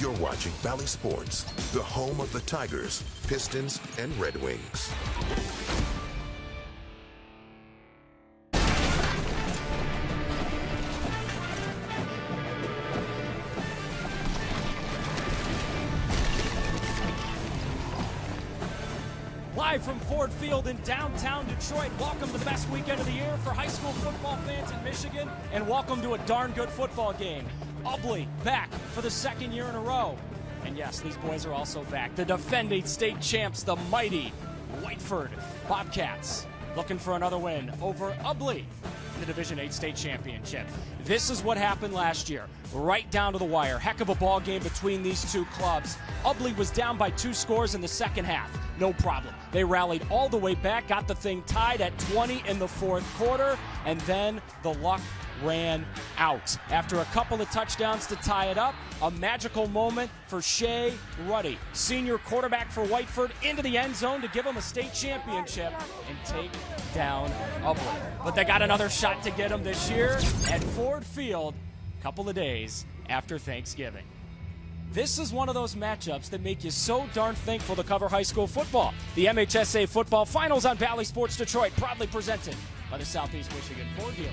You're watching Bally Sports, the home of the Tigers, Pistons, and Red Wings. Live from Ford Field in downtown Detroit, welcome to the best weekend of the year for high school football fans in Michigan, and welcome to a darn good football game. Ubly back for the second year in a row. And yes, these boys are also back. The defending state champs, the mighty Whiteford Bobcats, looking for another win over Ubly in the Division 8 state championship. This is what happened last year, right down to the wire. Heck of a ball game between these two clubs. Ubly was down by 2 scores in the second half. No problem. They rallied all the way back, got the thing tied at 20 in the fourth quarter, and then the luck ran out. After a couple of touchdowns to tie it up, a magical moment for Shea Ruddy, senior quarterback for Whiteford, into the end zone to give them a state championship and take down Ubly. But they got another shot to get them this year at Ford Field a couple of days after Thanksgiving. This is one of those matchups that make you so darn thankful to cover high school football. The MHSAA football finals on Bally Sports Detroit, proudly presented by the Southeast Michigan Ford dealers.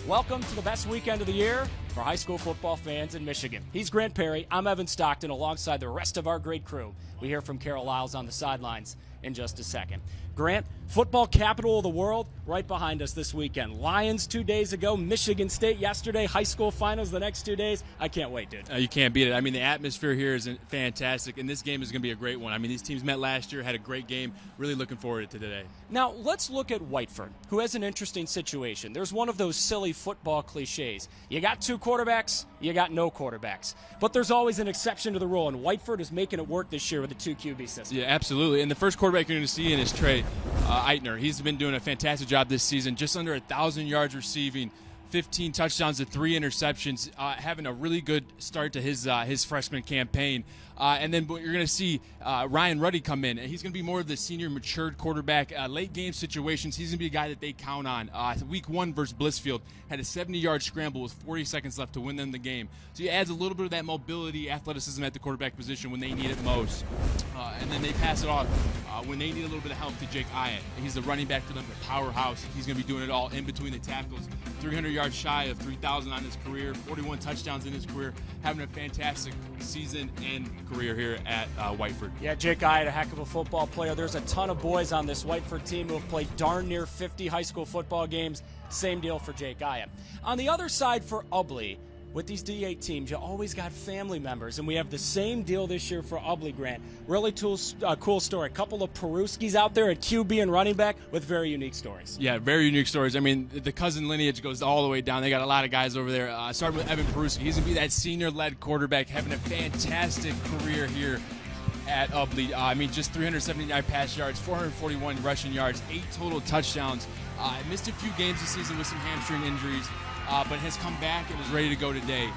Welcome to the best weekend of the year for high school football fans in Michigan. He's Grant Perry. I'm Evan Stockton, alongside the rest of our great crew. We hear from Kara Lyles on the sidelines in just a second. Grant, football capital of the world, right behind us this weekend. Lions 2 days ago, Michigan State yesterday, high school finals the next 2 days. I can't wait, dude. You can't beat it. I mean, the atmosphere here is fantastic, and this game is going to be a great one. I mean, these teams met last year, had a great game. Really looking forward to today. Now, let's look at Whiteford, who has an interesting situation. There's one of those silly football cliches. You got 2 quarterbacks, you got no quarterbacks. But there's always an exception to the rule, and Whiteford is making it work this year with the 2 QB system. Yeah, absolutely. And the first quarterback you're going to see in is Trey Eitner. He's been doing a fantastic job this season, just under 1,000 yards receiving, 15 touchdowns to 3 interceptions, having a really good start to his freshman campaign. And then you're going to see Ryan Ruddy come in. He's going to be more of the senior matured quarterback. Late game situations, he's going to be a guy that they count on. Week 1 versus Blissfield had a 70-yard scramble with 40 seconds left to win them the game. So he adds a little bit of that mobility, athleticism at the quarterback position when they need it most. And then they pass it off when they need a little bit of help to Jake Iant. He's the running back for them, the powerhouse. He's going to be doing it all in between the tackles. 300 yards shy of 3,000 on his career, 41 touchdowns in his career, having a fantastic season and career here at Whiteford. Yeah, Jake Iant, a heck of a football player. There's a ton of boys on this Whiteford team who have played darn near 50 high school football games. Same deal for Jake Iant. On the other side for Ubly, with these D8 teams, you always got family members, and we have the same deal this year for Ubly, Grant. Really cool story. A couple of Peruskis out there at QB and running back with very unique stories. Yeah, very unique stories. I mean, the cousin lineage goes all the way down. They got a lot of guys over there. Starting with Evan Peruski. He's going to be that senior-led quarterback, having a fantastic career here at Ubly. I mean, just 379 pass yards, 441 rushing yards, 8 total touchdowns. Missed a few games this season with some hamstring injuries. But has come back and is ready to go today.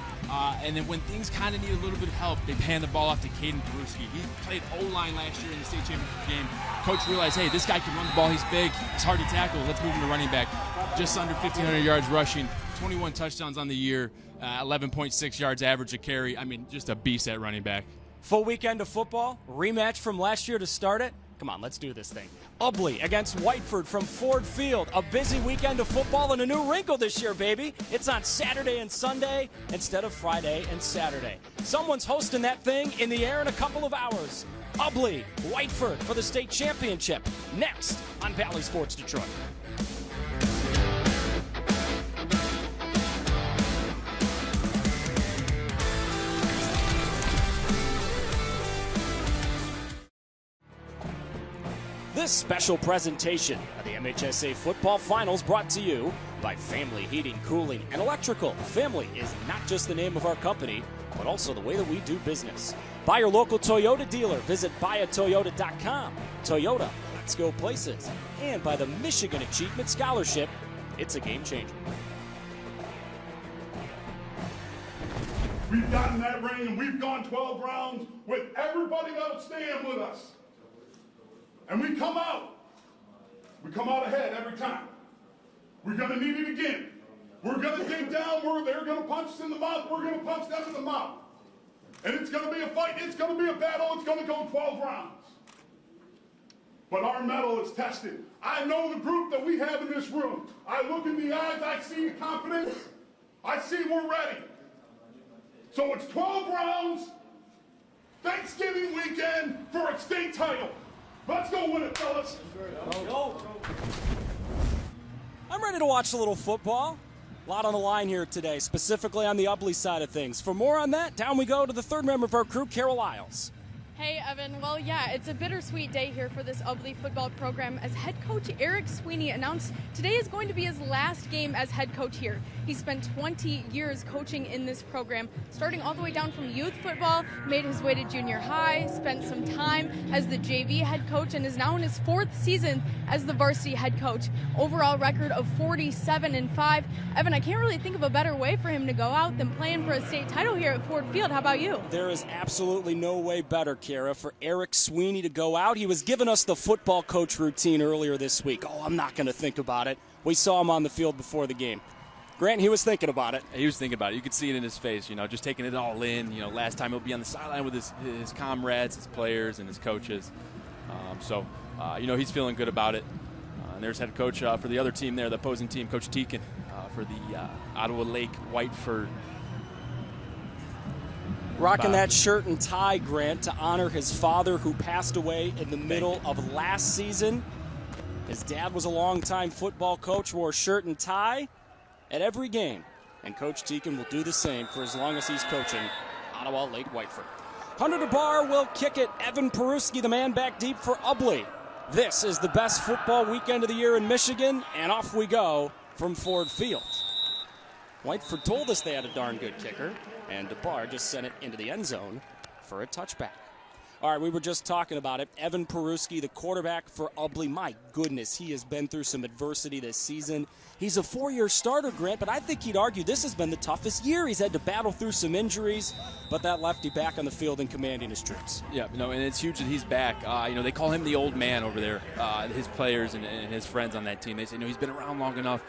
And then when things kind of need a little bit of help, they hand the ball off to Caden Peruski. He played O-line last year in the state championship game. Coach realized, hey, this guy can run the ball. He's big. He's hard to tackle. Let's move him to running back. Just under 1,500 yards rushing, 21 touchdowns on the year, 11.6 yards average a carry. I mean, just a beast at running back. Full weekend of football, rematch from last year to start it. Come on, let's do this thing. Ubly against Whiteford from Ford Field. A busy weekend of football and a new wrinkle this year, baby. It's on Saturday and Sunday instead of Friday and Saturday. Someone's hosting that thing in the air in a couple of hours. Ubly, Whiteford for the state championship. Next on Bally Sports Detroit. This special presentation of the MHSAA Football Finals brought to you by Family Heating, Cooling, and Electrical. Family is not just the name of our company, but also the way that we do business. By your local Toyota dealer. Visit buyatoyota.com. Toyota, let's go places. And by the Michigan Achievement Scholarship. It's a game changer. We've gotten that ring and we've gone 12 rounds with everybody else staying with us. And we come out ahead every time. We're going to need it again. We're going to dig down. They're going to punch us in the mouth. We're going to punch them in the mouth. And it's going going to be a fight. It's going to be a battle. It's going to go 12 rounds. But our mettle is tested. I know the group that we have in this room. I look in the eyes. I see the confidence. I see we're ready. So it's 12 rounds, Thanksgiving weekend for a state title. Let's go win it, fellas. I'm ready to watch a little football. A lot on the line here today, specifically on the Ubly side of things. For more on that, down we go to the third member of our crew, Kara Lyles. Hey, Evan. Well, yeah, it's a bittersweet day here for this Ubly football program as head coach Eric Sweeney announced today is going to be his last game as head coach here. He spent 20 years coaching in this program, starting all the way down from youth football, made his way to junior high, spent some time as the JV head coach, and is now in his 4th season as the varsity head coach. Overall record of 47-5. Evan, I can't really think of a better way for him to go out than playing for a state title here at Ford Field. How about you? There is absolutely no way better, Kara, for Eric Sweeney to go out. He was giving us the football coach routine earlier this week. Oh, I'm not going to think about it. We saw him on the field before the game. Grant, he was thinking about it. He was thinking about it. You could see it in his face, just taking it all in. Last time he'll be on the sideline with his comrades, his players, and his coaches. He's feeling good about it. And there's head coach for the other team there, the opposing team, Coach Teakin, for the Ottawa Lake Whiteford. Rocking that shirt and tie, Grant, to honor his father who passed away in the middle of last season. His dad was a longtime football coach, wore a shirt and tie at every game. And Coach Teakin will do the same for as long as he's coaching Ottawa Lake Whiteford. Hunter DeBar will kick it. Evan Peruski, the man back deep for Ubly. This is the best football weekend of the year in Michigan, and off we go from Ford Field. Whiteford told us they had a darn good kicker, and DeBar just sent it into the end zone for a touchback. All right, we were just talking about it. Evan Peruski, the quarterback for Ubly. My goodness, he has been through some adversity this season. He's a 4-year starter, Grant, but I think he'd argue this has been the toughest year. He's had to battle through some injuries, but that left you back on the field and commanding his troops. Yeah, and it's huge that he's back. They call him the old man over there, his players and his friends on that team. They say, he's been around long enough,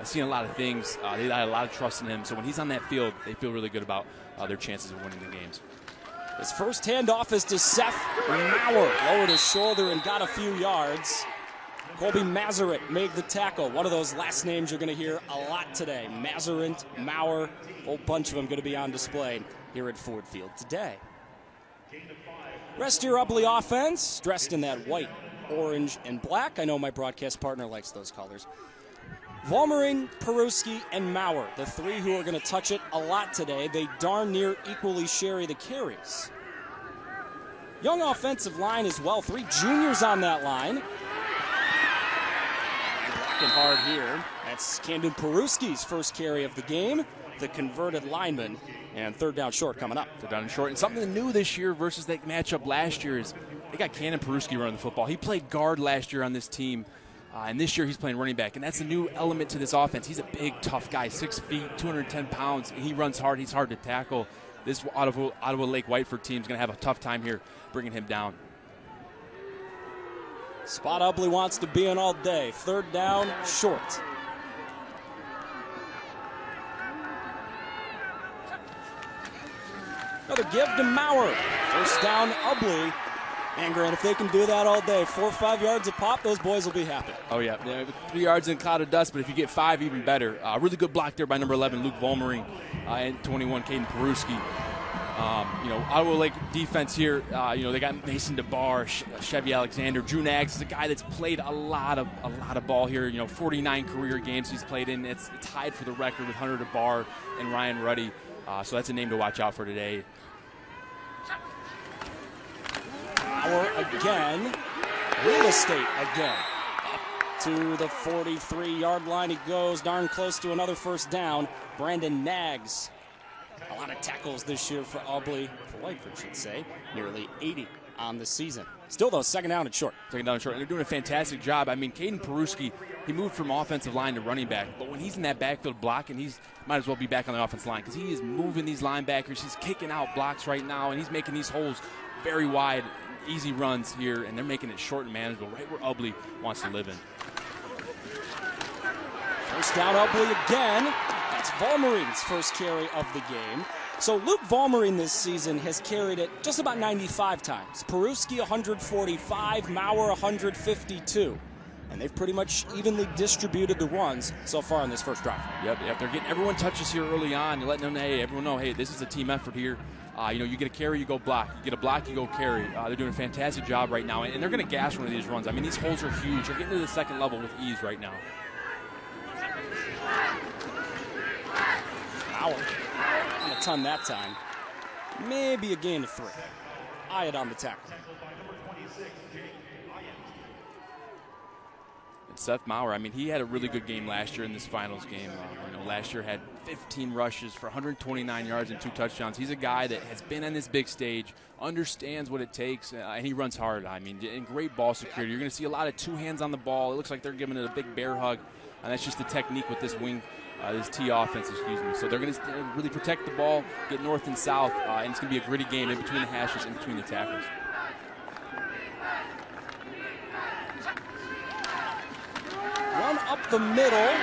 seen a lot of things. They had a lot of trust in him. So when he's on that field, they feel really good about their chances of winning the games. His first handoff is to Seth Maurer. Lowered his shoulder and got a few yards. Colby Mazaret made the tackle. One of those last names you're going to hear a lot today. Mazaret, Maurer, a whole bunch of them going to be on display here at Ford Field today. Rest of your Ubly offense, dressed in that white, orange, and black. I know my broadcast partner likes those colors. Vollmering, Peruski, and Maurer, the three who are going to touch it a lot today. They darn near equally share the carries. Young offensive line as well. 3 juniors on that line. Blocking hard here. That's Camden Peruski's first carry of the game, the converted lineman. And third down short coming up. Third down short. And something new this year versus that matchup last year is they got Camden Peruski running the football. He played guard last year on this team. And this year he's playing running back, and that's a new element to this offense. He's a big, tough guy, 6 feet, 210 pounds. He runs hard. He's hard to tackle. This Ottawa Lake Whiteford team is going to have a tough time here bringing him down. Spot Ubly wants to be in all day. Third down, short. Another give to Maurer. First down, Ubly. And Grant, if they can do that all day, 4 or 5 yards a pop, those boys will be happy. Oh, yeah. 3 yards in a cloud of dust, but if you get 5, even better. Really good block there by number 11, Luke Vollmering, and 21, Caden Peruski. Ottawa Lake defense here, they got Mason DeBar, Chevy Alexander. Drew Nags is a guy that's played a lot of ball here. 49 career games he's played in. It's tied for the record with Hunter DeBar and Ryan Ruddy. So that's a name to watch out for today. Maurer again, real estate again. Up to the 43-yard line he goes, darn close to another first down. Brandon Nags, a lot of tackles this year for Ubly, for Whiteford, should say, nearly 80 on the season. Still, though, second down and short. Second down and short, and they're doing a fantastic job. I mean, Caden Peruski, he moved from offensive line to running back, but when he's in that backfield blocking, he's might as well be back on the offensive line because he is moving these linebackers. He's kicking out blocks right now, and he's making these holes very wide. Easy runs here, and they're making it short and manageable, right where Ubly wants to live in. First down, Ubly again. That's Vollmering's first carry of the game. So Luke Vollmering this season has carried it just about 95 times. Peruski 145, Maurer 152. And they've pretty much evenly distributed the runs so far in this first drive. Yep. They're getting everyone touches here early on. You're letting them, everyone know, hey, this is a team effort here. You get a carry, you go block. You get a block, you go carry. They're doing a fantastic job right now, and they're going to gas one of these runs. I mean, these holes are huge. They're getting to the second level with ease right now. Maurer on a ton that time. Maybe a gain of 3. Eye it on the tackle. And Seth Maurer, I mean, he had a really good game last year in this finals game. Last year had 15 rushes for 129 yards and 2 touchdowns. He's a guy that has been on this big stage, understands what it takes, and he runs hard. I mean, in great ball security. You're going to see a lot of 2 hands on the ball. It looks like they're giving it a big bear hug, and that's just the technique with this wing, this T offense, So they're going to really protect the ball, get north and south, and it's going to be a gritty game in between the hashes, in between the tackles. Run up the middle.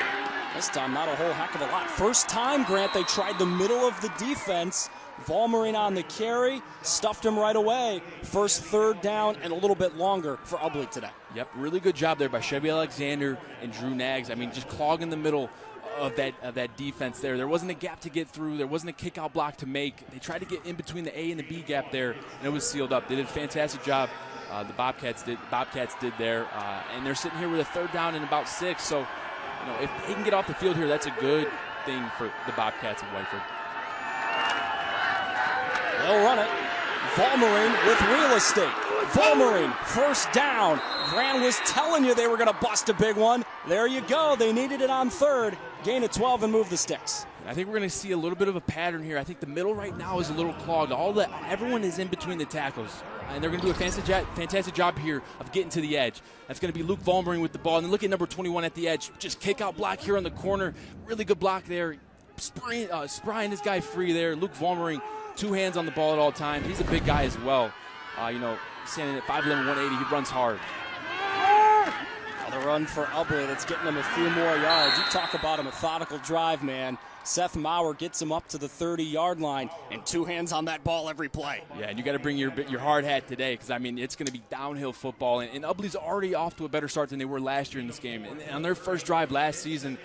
This time, not a whole heck of a lot. First time, Grant, they tried the middle of the defense. Vollmering on the carry, stuffed him right away. First third down and a little bit longer for Ubly today. Yep, really good job there by Chevy Alexander and Drew Nags. I mean, just clogging the middle of that defense there. There wasn't a gap to get through. There wasn't a kick-out block to make. They tried to get in between the A and the B gap there, and it was sealed up. They did a fantastic job. The Bobcats did there, and they're sitting here with a third down and about 6. So, if they can get off the field here, that's a good thing for the Bobcats of Whiteford. They'll run it. Vollmering with real estate. Vollmering, first down. Grant was telling you they were going to bust a big one. There you go. They needed it on third. Gain of 12 and move the sticks. I think we're going to see a little bit of a pattern here. I think the middle right now is a little clogged. Everyone is in between the tackles, and they're going to do a fantastic job here of getting to the edge. That's going to be Luke Vollmering with the ball. And then look at number 21 at the edge. Just kick out block here on the corner. Really good block there. Sprying this guy free there. Luke Vollmering, 2 hands on the ball at all times. He's a big guy as well. Standing at 5'11", 180. He runs hard. Another run for Ubly that's getting them a few more yards. You talk about a methodical drive, man. Seth Maurer gets him up to the 30-yard line, and 2 hands on that ball every play. Yeah, and you got to bring your hard hat today because, I mean, it's going to be downhill football. And Ubly's already off to a better start than they were last year in this game. And on their first drive last season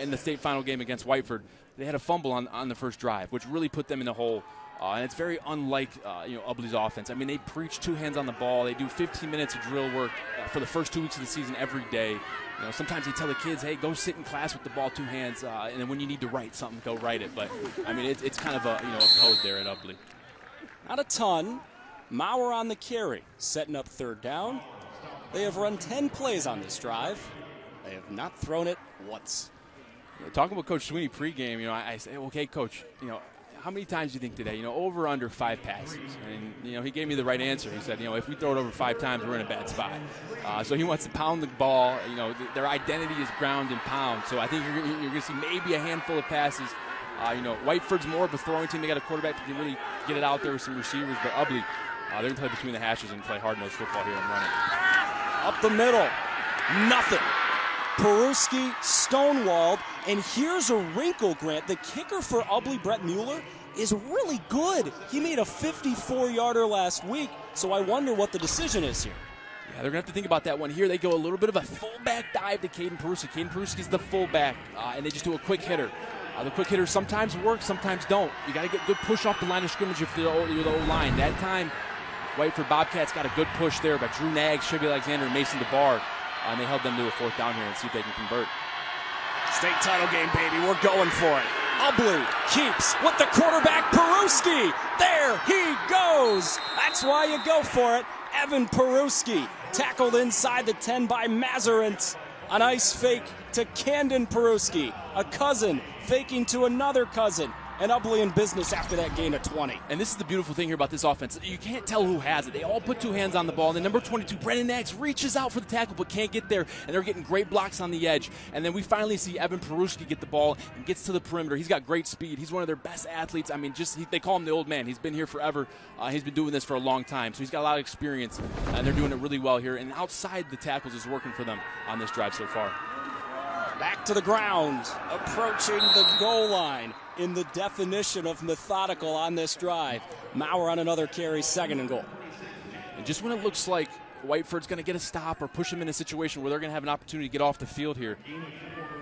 in the state final game against Whiteford, they had a fumble on the first drive, which really put them in the hole. And it's very unlike Ubly's offense. I mean, they preach 2 hands on the ball. They do 15 minutes of drill work for the first 2 weeks of the season every day. Sometimes they tell the kids, hey, go sit in class with the ball 2 hands, and then when you need to write something, go write it. But, I mean, it's kind of a code there at Ubly. Not a ton. Maurer on the carry, setting up third down. They have run 10 plays on this drive. They have not thrown it once. Talking about Coach Sweeney pregame, I say, okay, Coach, how many times do you think today? Over under 5 passes. And, he gave me the right answer. He said, if we throw it over 5 times, we're in a bad spot. So he wants to pound the ball. Their identity is ground and pound. So I think you're going to see maybe a handful of passes. Whiteford's more of a throwing team. They got a quarterback that can really get it out there with some receivers. But Ubly, they're going to play between the hashes and play hard-nosed football here and run it. Up the middle. Nothing. Peruski stonewalled, and here's a wrinkle, Grant. The kicker for Ubly, Brett Mueller, is really good. He made a 54-yarder last week, so I wonder what the decision is here. Yeah, they're going to have to think about that one here. They go a little bit of a fullback dive to Caden Peruski. Caden Peruski's the fullback, and they just do a quick hitter. The quick hitters sometimes work, sometimes don't. You got to get good push off the line of scrimmage if you're the O-line. That time, Whiteford Bobcats got a good push there by Drew Nags, Chevy Alexander, and Mason DeBar. And they held them to a 4th down here and see if they can convert. State title game, baby. We're going for it. Ubly keeps with the quarterback, Peruski. There he goes. That's why you go for it. Evan Peruski tackled inside the 10 by Mazarant. A nice fake to Camden Peruski. A cousin faking to another cousin. And Ubly in business after that gain of 20. And this is the beautiful thing here about this offense. You can't tell who has it. They all put 2 hands on the ball. And then number 22, Brennan Nags, reaches out for the tackle but can't get there. And they're getting great blocks on the edge. And then we finally see Evan Peruski get the ball and gets to the perimeter. He's got great speed. He's one of their best athletes. I mean, they call him the old man. He's been here forever. He's been doing this for a long time. So he's got a lot of experience. And they're doing it really well here. And outside the tackles is working for them on this drive so far. Back to the ground, approaching the goal line in the definition of methodical on this drive. Maurer on another carry, 2nd and goal. And just when it looks like Whiteford's going to get a stop or push him in a situation where they're going to have an opportunity to get off the field here,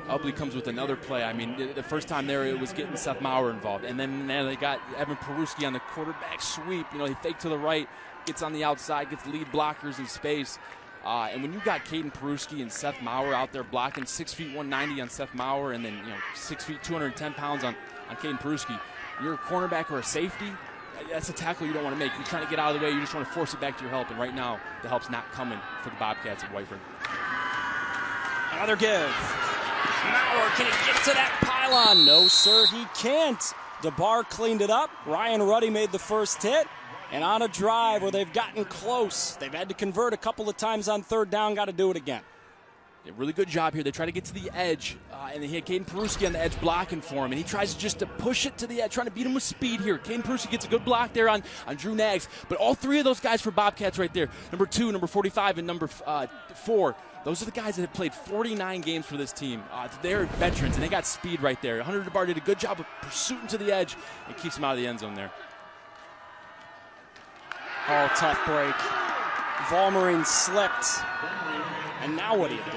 Ubly comes with another play. I mean, the first time there, it was getting Seth Maurer involved. And then they got Evan Peruski on the quarterback sweep. You know, he faked to the right, gets on the outside, gets lead blockers in space. And when you got Caden Peruski and Seth Maurer out there blocking, 6 feet 190 on Seth Maurer, and then 6 feet 210 pounds on Caden Peruski, you're a cornerback or a safety. That's a tackle you don't want to make. You're trying to get out of the way. You just want to force it back to your help. And right now, the help's not coming for the Bobcats of Whiteford. Another give. Maurer, can he get to that pylon? No, sir, he can't. DeBar cleaned it up. Ryan Ruddy made the first hit. And on a drive where they've gotten close, they've had to convert a couple of times on 3rd down, got to do it again. Yeah, really good job here. They try to get to the edge, and they had Caden Peruski on the edge blocking for him, and he tries just to push it to the edge, trying to beat him with speed here. Caden Peruski gets a good block there on Drew Nags, but all 3 of those guys for Bobcats right there, number 2, number 45, and number 4, those are the guys that have played 49 games for this team. They're veterans, and they got speed right there. Hunter DeBar did a good job of pursuing to the edge and keeps him out of the end zone there. Oh, tough break. Vollmerine slipped. And now what do you do?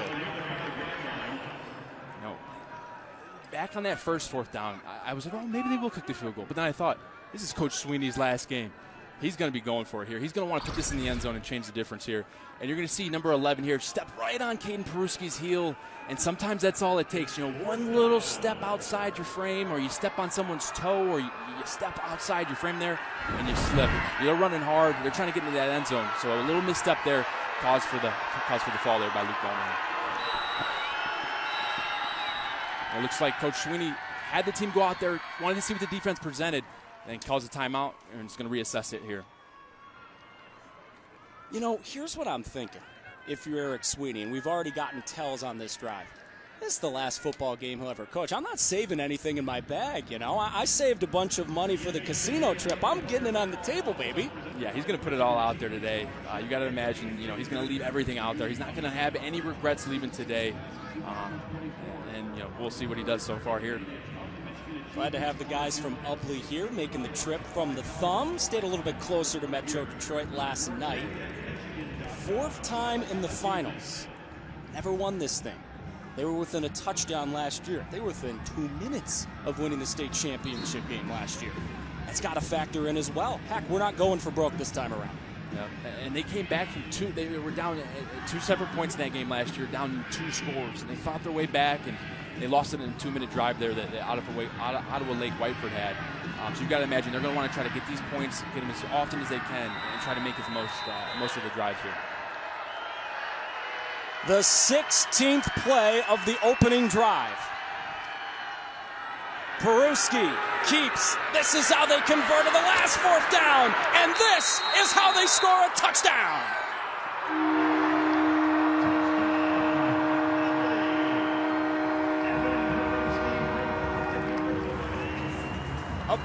Back on that first 4th down, I was like, oh, maybe they will kick the field goal. But then I thought, this is Coach Sweeney's last game. He's going to be going for it here. He's going to want to put this in the end zone and change the difference here. And you're going to see number 11 here step right on Caden Peruski's heel. And sometimes that's all it takes. One little step outside your frame, or you step on someone's toe, or you step outside your frame there, and you slip. They're running hard. They're trying to get into that end zone. So a little misstep there caused for the fall there by Luke Bowman. It looks like Coach Sweeney had the team go out there, wanted to see what the defense presented, and calls a timeout, and is going to reassess it here. Here's what I'm thinking. If you're Eric Sweeney, and we've already gotten tells on this drive, this is the last football game he'll ever coach. I'm not saving anything in my bag, I saved a bunch of money for the casino trip. I'm getting it on the table, baby. Yeah, he's going to put it all out there today. You got to imagine, he's going to leave everything out there. He's not going to have any regrets leaving today. We'll see what he does so far here. Glad to have the guys from Ubly here making the trip from the Thumb. Stayed a little bit closer to Metro Detroit last night. 4th time in the finals. Never won this thing. They were within a touchdown last year. They were within 2 minutes of winning the state championship game last year. That's got to factor in as well. Heck, we're not going for broke this time around. Yeah, and they came back from 2. They were down at 2 separate points in that game last year, down 2 scores. And they fought their way back, and they lost it in a 2-minute drive there that Ottawa Lake Whiteford had. So you've got to imagine they're going to want to try to get these points, get them as often as they can, and try to make as most of the drives here. The 16th play of the opening drive. Peruski keeps. This is how they converted the last 4th down. And this is how they score a touchdown.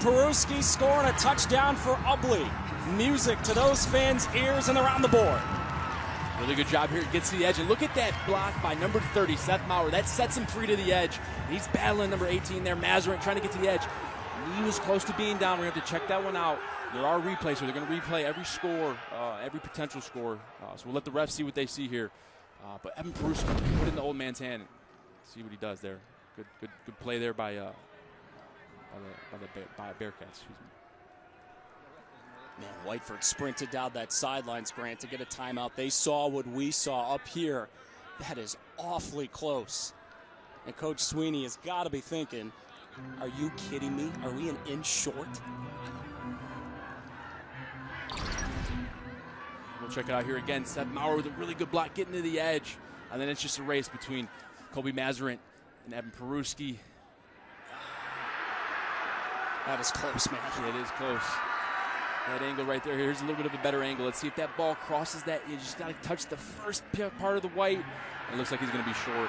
Peruski scoring a touchdown for Ubly. Music to those fans' ears, and they're on the board. Really good job here. Gets to the edge, and look at that block by number 30, Seth Maurer. That sets him free to the edge. He's battling number 18 there, Mazarin, trying to get to the edge. He was close to being down. We're going to have to check that one out. There are replays, so they're going to replay every score, every potential score. So we'll let the refs see what they see here. But Evan Peruski put it in the old man's hand and see what he does there. Good play there by Bearcats. Excuse me. Man, Whiteford sprinted down that sidelines, Grant, to get a timeout. They saw what we saw up here. That is awfully close. And Coach Sweeney has got to be thinking, are you kidding me? Are we an inch short? We'll check it out here again. Seth Maurer with a really good block getting to the edge. And then it's just a race between Colby Mazarin and Evan Peruski. That is close, man. It is close. That angle right there. Here's a little bit of a better angle. Let's see if that ball crosses that. You just got to touch the first part of the white. It looks like he's going to be short.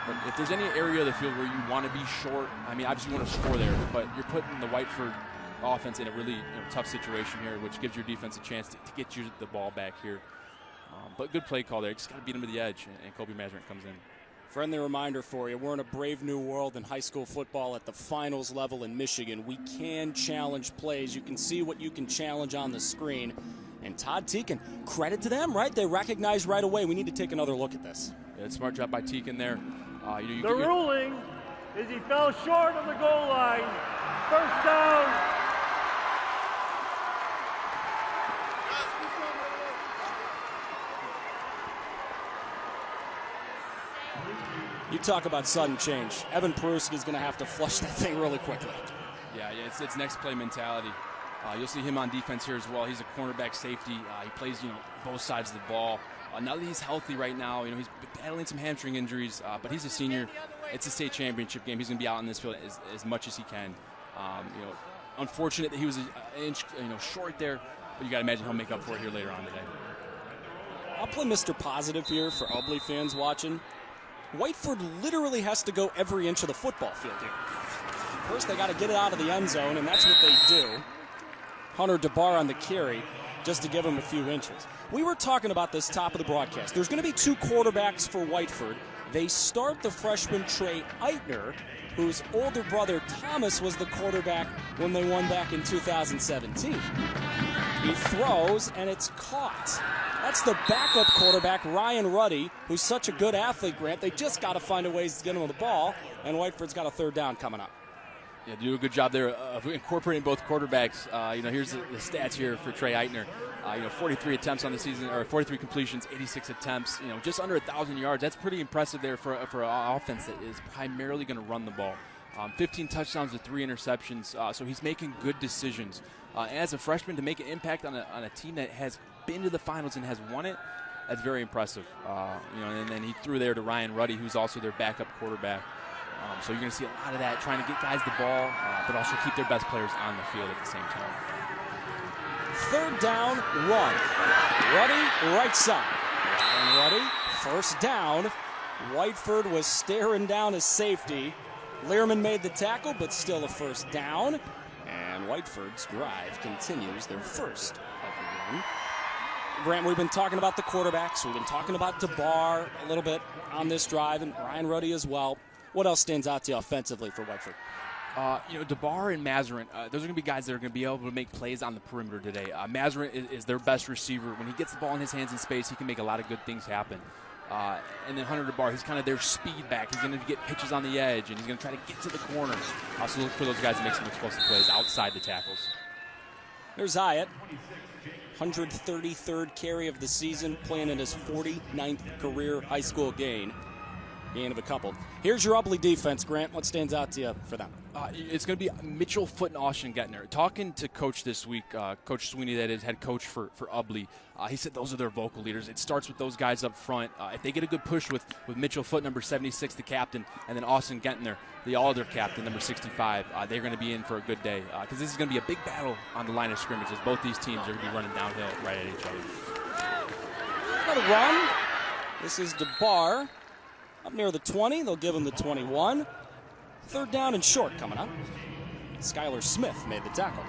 But if there's any area of the field where you want to be short, I mean, obviously you want to score there, but you're putting the Whiteford offense in a really tough situation here, which gives your defense a chance to get you the ball back here. But good play call there. Just got to beat him to the edge, and Colby Mazarin comes in. Friendly reminder for you, we're in a brave new world in high school football at the finals level in Michigan. We can challenge plays. You can see what you can challenge on the screen. And Todd Teakin, credit to them, right? They recognized right away we need to take another look at this. Yeah, it's a smart job by Teakin there. The ruling is he fell short of the goal line. First down. You talk about sudden change. Evan Peruski is going to have to flush that thing really quickly. Yeah, it's next play mentality. You'll see him on defense here as well. He's a cornerback safety. He plays, both sides of the ball. Now that he's healthy right now, he's battling some hamstring injuries, but he's a senior. It's a state championship game. He's going to be out in this field as much as he can. Unfortunate that he was an inch, short there, but you got to imagine he'll make up for it here later on today. I'll play Mr. Positive here for Ubly fans watching. Whiteford literally has to go every inch of the football field here. First, they got to get it out of the end zone, and that's what they do. Hunter DeBar on the carry, just to give him a few inches. We were talking about this top of the broadcast. There's going to be two quarterbacks for Whiteford. They start the freshman Trey Eitner, whose older brother Thomas was the quarterback when they won back in 2017. He throws, and it's caught. That's the backup quarterback, Ryan Ruddy, who's such a good athlete, Grant. They just got to find a ways to get him the ball, and Whiteford's got a third down coming up. Yeah, do a good job there of incorporating both quarterbacks. Here's the stats here for Trey Eitner. 43 attempts on the season, or 43 completions, 86 attempts. Just under 1,000 yards. That's pretty impressive there for an offense that is primarily going to run the ball. 15 touchdowns to 3 interceptions. So he's making good decisions. As a freshman, to make an impact on a team that has been to the finals and has won it, that's very impressive. And then he threw there to Ryan Ruddy, who's also their backup quarterback. So you're going to see a lot of that, trying to get guys the ball, but also keep their best players on the field at the same time. Third down, run. Ruddy, right side. Ryan Ruddy, first down. Whiteford was staring down his safety. Learman made the tackle, but still a first down. And Whiteford's drive continues, their first of the game. Grant, we've been talking about the quarterbacks. We've been talking about DeBar a little bit on this drive, and Ryan Ruddy as well. What else stands out to you offensively for Whiteford? DeBar and Mazarin, those are going to be guys that are going to be able to make plays on the perimeter today. Mazarin is their best receiver. When he gets the ball in his hands in space, he can make a lot of good things happen. And then Hunter DeBar, he's kind of their speed back. He's going to get pitches on the edge, and he's going to try to get to the corner. Also look for those guys to make some explosive plays outside the tackles. There's Hyatt, 133rd carry of the season, playing in his 49th career high school gain of a couple. Here's your Ubly defense, Grant. What stands out to you for them? It's going to be Mitchell Foot and Austin Gettner. Talking to Coach this week, Coach Sweeney, that is head coach for Ubly, he said those are their vocal leaders. It starts with those guys up front. If they get a good push with Mitchell Foot, number 76, the captain, and then Austin Gettner, the other captain, number 65, they're going to be in for a good day. Because this is going to be a big battle on the line of scrimmage, as both these teams are going to be running downhill right at each other. Another run. This is DeBar. Up near the 20, they'll give him the 21. Third down and short coming up. Skylar Smith made the tackle.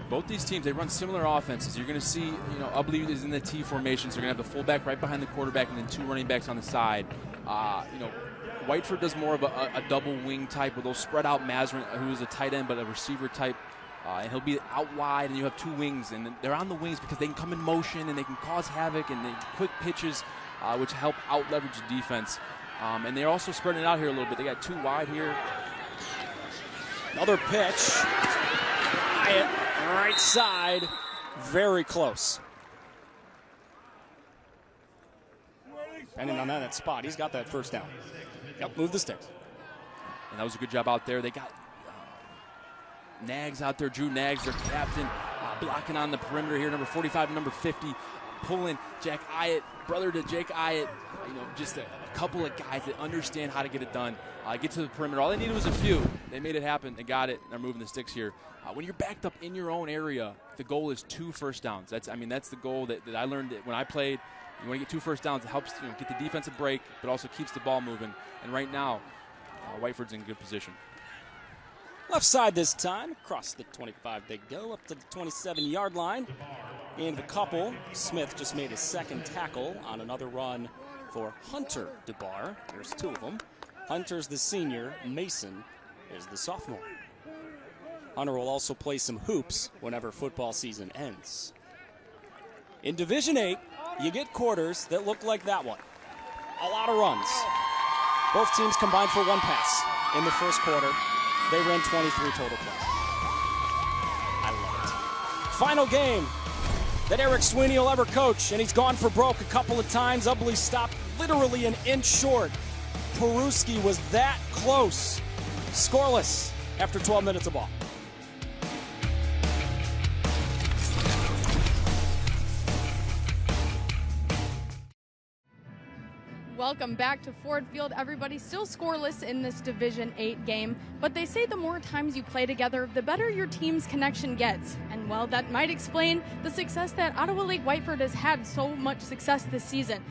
Both these teams, they run similar offenses. You're going to see, Ubly is in the T formation, so you're going to have the fullback right behind the quarterback and then 2 running backs on the side. Whiteford does more of a double wing type, where they'll spread out Mazarin, who is a tight end but a receiver type. And he'll be out wide, and you have 2 wings, and they're on the wings because they can come in motion and they can cause havoc, and they quick pitches, which help out-leverage the defense. And they're also spreading it out here a little bit. They got 2 wide here. Another pitch. Hyatt, right side, very close. Depending on that spot, he's got that first down. Yep, move the sticks. And that was a good job out there. They got Nags out there, Drew Nags, their captain, blocking on the perimeter here, number 45 and number 50, pulling Jack Hyatt, brother to Jake Hyatt. Just a couple of guys that understand how to get it done. Get to the perimeter. All they needed was a few. They made it happen. They got it. They're moving the sticks here. When you're backed up in your own area, the goal is 2 first downs. That's the goal that I learned when I played. You want to get 2 first downs. It helps get the defensive break, but also keeps the ball moving. And right now, Whiteford's in good position. Left side this time. Across the 25 they go, up to the 27-yard line. And a couple. Smith just made his second tackle on another run for Hunter DeBar. There's two of them. Hunter's the senior. Mason is the sophomore. Hunter will also play some hoops whenever football season ends. In Division 8, you get quarters that look like that one. A lot of runs. Both teams combined for one pass in the first quarter. They ran 23 total plays. I love it. Final game that Eric Sweeney will ever coach, and he's gone for broke a couple of times. Ubly stopped literally an inch short. Peruski was that close. Scoreless after 12 minutes of ball. Welcome back to Ford Field, everybody. Still scoreless in this Division 8 game, but they say the more times you play together, the better your team's connection gets. And well, that might explain the success that Ottawa Lake Whiteford has had so much success this season.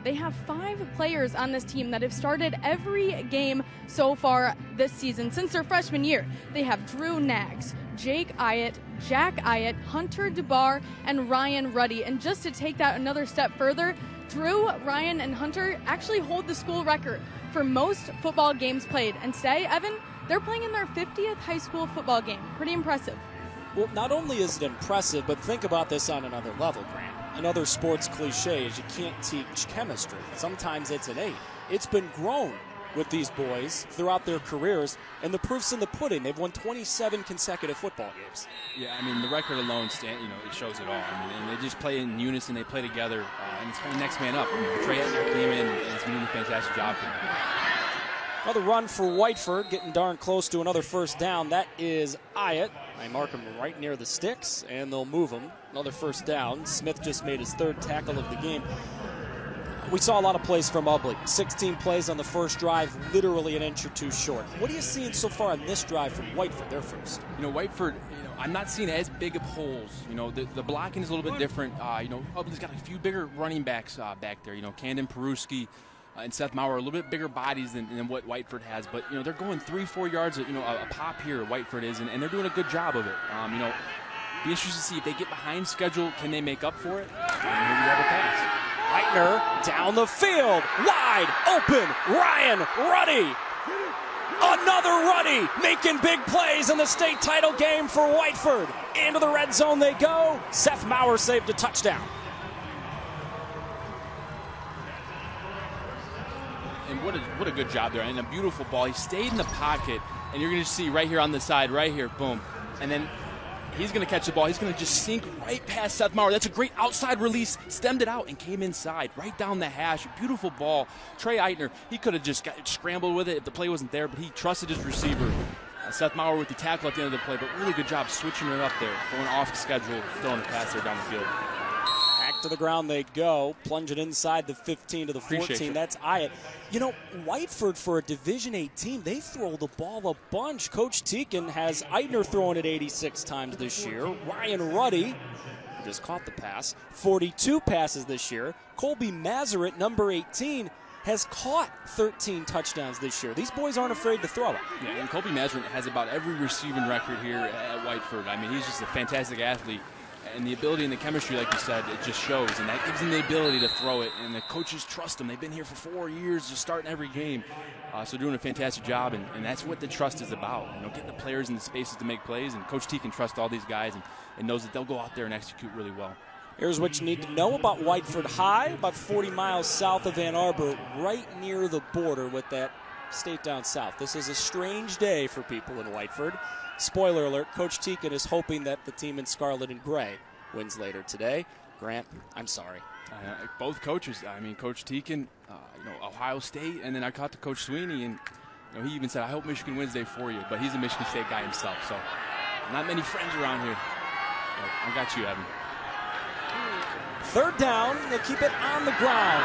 They have 5 players on this team that have started every game so far this season since their freshman year. They have Drew Nags, Jake Iott, Jack Iott, Hunter DeBar, and Ryan Ruddy. And just to take that another step further, Drew, Ryan, and Hunter actually hold the school record for most football games played. And today, Evan, they're playing in their 50th high school football game. Pretty impressive. Well, not only is it impressive, but think about this on another level, Grant. Another sports cliche is you can't teach chemistry. Sometimes it's innate. It's been grown with these boys throughout their careers, and the proof's in the pudding. They've won 27 consecutive football games. Yeah, I mean, the record alone, it shows it all. I mean, and they just play in unison. They play together, and it's kind of next man up. I mean, Trey came in, and he's been doing a fantastic job for them. Another run for Whiteford, getting darn close to another first down. That is Iott. I mark him right near the sticks, and they'll move him. Another first down. Smith just made his 3rd tackle of the game. We saw a lot of plays from Ubly. 16 plays on the first drive, literally an inch or two short. What are you seeing so far on this drive from Whiteford, their first? Whiteford, I'm not seeing as big of holes. The blocking is a little bit different. Ubly's got a few bigger running backs back there. Camden Peruski and Seth Maurer are a little bit bigger bodies than what Whiteford has. But, they're going 3-4 yards, a pop here, Whiteford is, and they're doing a good job of it. Be interested to see if they get behind schedule, can they make up for it? And here we have a pass. Leitner down the field, wide open, Ryan Ruddy. Another Ruddy making big plays in the state title game for Whiteford. Into the red zone they go. Seth Maurer saved a touchdown. And what a good job there, and a beautiful ball. He stayed in the pocket, and you're going to see right here on the side, right here, boom. And then he's going to catch the ball. He's going to just sink right past Seth Maurer. That's a great outside release. Stemmed it out and came inside, right down the hash. Beautiful ball. Trey Eitner, he could have just got scrambled with it if the play wasn't there, but he trusted his receiver. Seth Maurer with the tackle at the end of the play, but really good job switching it up there, going off schedule, throwing the pass there down the field. Back to the ground they go, plunging inside the 15 to the 14. That's Iott. Whiteford, for a Division 8 team, they throw the ball a bunch. Coach Teakin has Eitner throwing it 86 times this year. Ryan Ruddy just caught the pass, 42 passes this year. Colby Mazerit, number 18, has caught 13 touchdowns this year. These boys aren't afraid to throw it. Yeah, and Colby Mazerit has about every receiving record here at Whiteford. I mean, he's just a fantastic athlete. And the ability and the chemistry, like you said, it just shows. And that gives him the ability to throw it. And the coaches trust him. They've been here for 4 years, just starting every game. So doing a fantastic job. And that's what the trust is about. Getting the players in the spaces to make plays. And Coach T can trust all these guys and knows that they'll go out there and execute really well. Here's what you need to know about Whiteford High, about 40 miles south of Ann Arbor, right near the border with that state down south. This is a strange day for people in Whiteford. Spoiler alert, Coach Teakin is hoping that the team in scarlet and gray wins later today. Grant, I'm sorry. Both coaches. I mean, Coach Teakin, Ohio State, and then I caught to Coach Sweeney, and he even said, I hope Michigan wins today for you. But he's a Michigan State guy himself, so not many friends around here. But I got you, Evan. 3rd down, they'll keep it on the ground.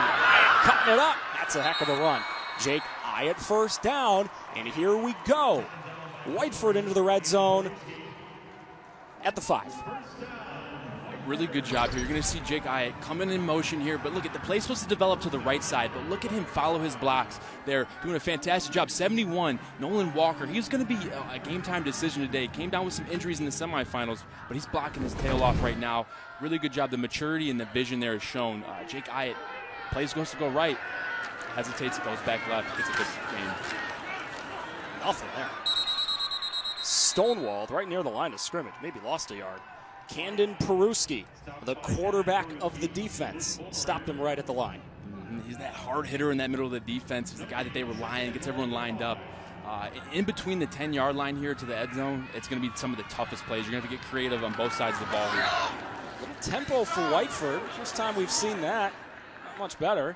Cutting it up. That's a heck of a run. Jake Iott first down, and here we go. Whiteford into the red zone at the 5. Really good job here. You're going to see Jake Iott coming in motion here, but look at the play's supposed to develop to the right side, but look at him follow his blocks. They're doing a fantastic job. 71, Nolan Walker. He's going to be a game-time decision today. Came down with some injuries in the semifinals, but he's blocking his tail off right now. Really good job. The maturity and the vision there is shown. Jake Iott, play's supposed to go right. hesitates, goes back left, gets a good gain. Nothing there. Stonewalled right near the line of scrimmage, maybe lost a yard. Camden Peruski, the quarterback of the defense, stopped him right at the line. He's that hard hitter in that middle of the defense. He's the guy that they rely on, gets everyone lined up. In between the 10-yard line here to the end zone, it's going to be some of the toughest plays. You're going to have to get creative on both sides of the ball here. Little tempo for Whiteford. First time we've seen that. Not much better.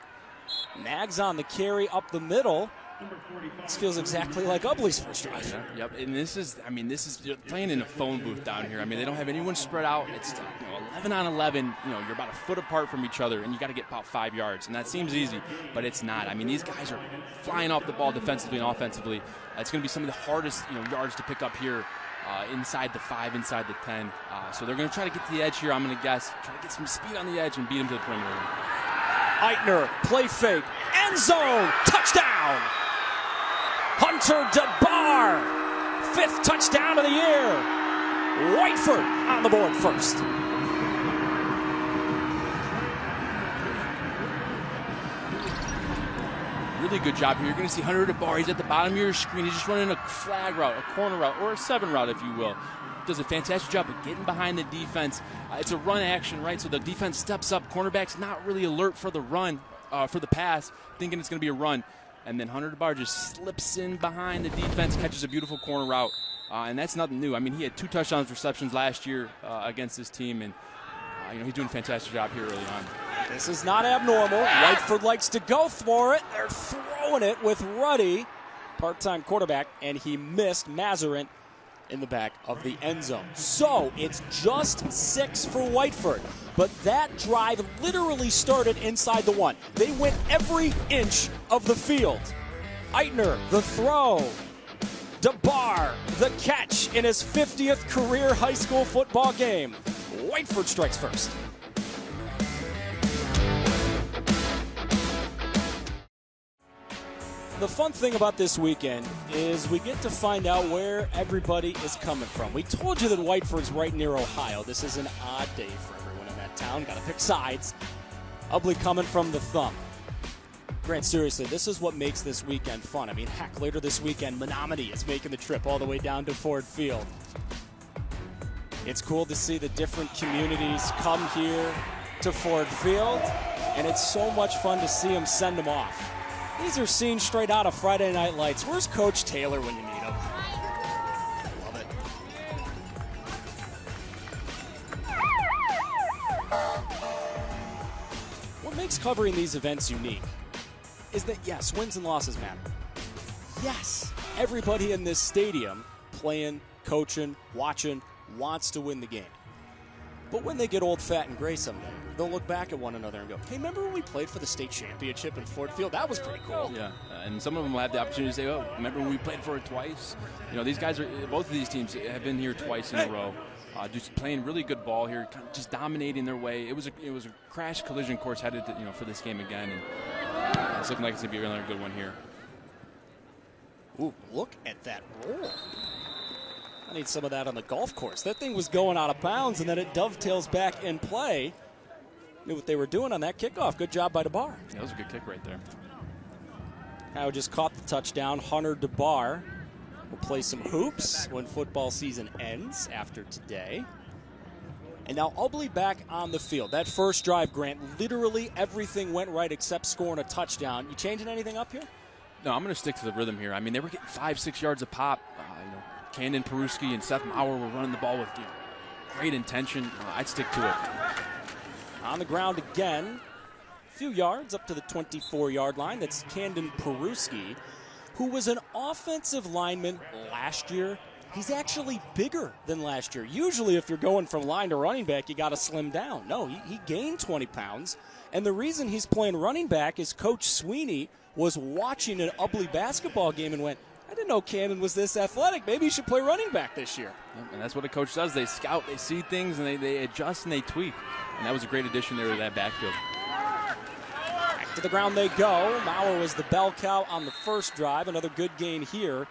Nags on the carry up the middle. This feels exactly like Ubly's first drive. Yep, and this is you're playing in a phone booth down here. I mean, they don't have anyone spread out. It's 11 on 11. You're about a foot apart from each other, and you got to get about 5 yards. And that seems easy, but it's not. I mean, these guys are flying off the ball defensively and offensively. It's going to be some of the hardest yards to pick up here inside the 5, inside the 10. So they're going to try to get to the edge here. I'm going to guess, try to get some speed on the edge and beat them to the perimeter. Eitner, play fake, end zone, touchdown! Hunter DeBar, 5th touchdown of the year. Whiteford on the board first. Really good job here. You're going to see Hunter DeBar. He's at the bottom of your screen. He's just running a flag route, a corner route, or a 7 route, if you will. Does a fantastic job of getting behind the defense. It's a run action, right? So the defense steps up. Cornerback's not really alert for the run, for the pass, thinking it's going to be a run. And then Hunter DeBar just slips in behind the defense, catches a beautiful corner route. And that's nothing new. I mean, he had 2 touchdowns receptions last year against this team. And, he's doing a fantastic job here early on. This is not abnormal. Whiteford likes to go for it. They're throwing it with Ruddy, part-time quarterback, and he missed Mazarin in the back of the end zone. So it's just 6 for Whiteford. But that drive literally started inside the 1. They went every inch of the field. Eitner, the throw. DeBar, the catch in his 50th career high school football game. Whiteford strikes first. The fun thing about this weekend is we get to find out where everybody is coming from. We told you that Whiteford's right near Ohio. This is an odd day for everyone in that town. Got to pick sides. Ubly coming from the thumb. Grant, seriously, this is what makes this weekend fun. I mean, heck, later this weekend, Menominee is making the trip all the way down to Ford Field. It's cool to see the different communities come here to Ford Field, and it's so much fun to see them send them off. These are scenes straight out of Friday Night Lights. Where's Coach Taylor when you need him? Love it. What makes covering these events unique is that, yes, wins and losses matter. Yes, everybody in this stadium playing, coaching, watching, wants to win the game. But when they get old, fat, and gray someday, they'll look back at one another and go, hey, remember when we played for the state championship in Ford Field? That was pretty cool. Yeah, and some of them will have the opportunity to say, oh, remember when we played for it twice? These guys both of these teams have been here twice in a row. Just playing really good ball here, just dominating their way. It was a crash collision course headed to, for this game again. And it's looking like it's going to be another good one here. Ooh, look at that roll. I need some of that on the golf course. That thing was going out of bounds, and then it dovetails back in play. Knew what they were doing on that kickoff. Good job by DeBar. Yeah, that was a good kick right there. Howe just caught the touchdown. Hunter DeBar will play some hoops when football season ends after today. And now Ubly back on the field. That first drive, Grant, literally everything went right except scoring a touchdown. You changing anything up here? No, I'm going to stick to the rhythm here. I mean, they were getting 5-6 yards a pop. Camden Peruski and Seth Maurer were running the ball with great intention. I'd stick to it. On the ground again, a few yards up to the 24-yard line. That's Camden Peruski, who was an offensive lineman last year. He's actually bigger than last year. Usually if you're going from line to running back, you got to slim down. No, he gained 20 pounds. And the reason he's playing running back is Coach Sweeney was watching an Ubly basketball game and went, I didn't know Camden was this athletic. Maybe he should play running back this year. And that's what a coach does. They scout, they see things, and they adjust and they tweak. And that was a great addition there to that backfield. Back to the ground they go. Maurer was the bell cow on the first drive. Another good gain here.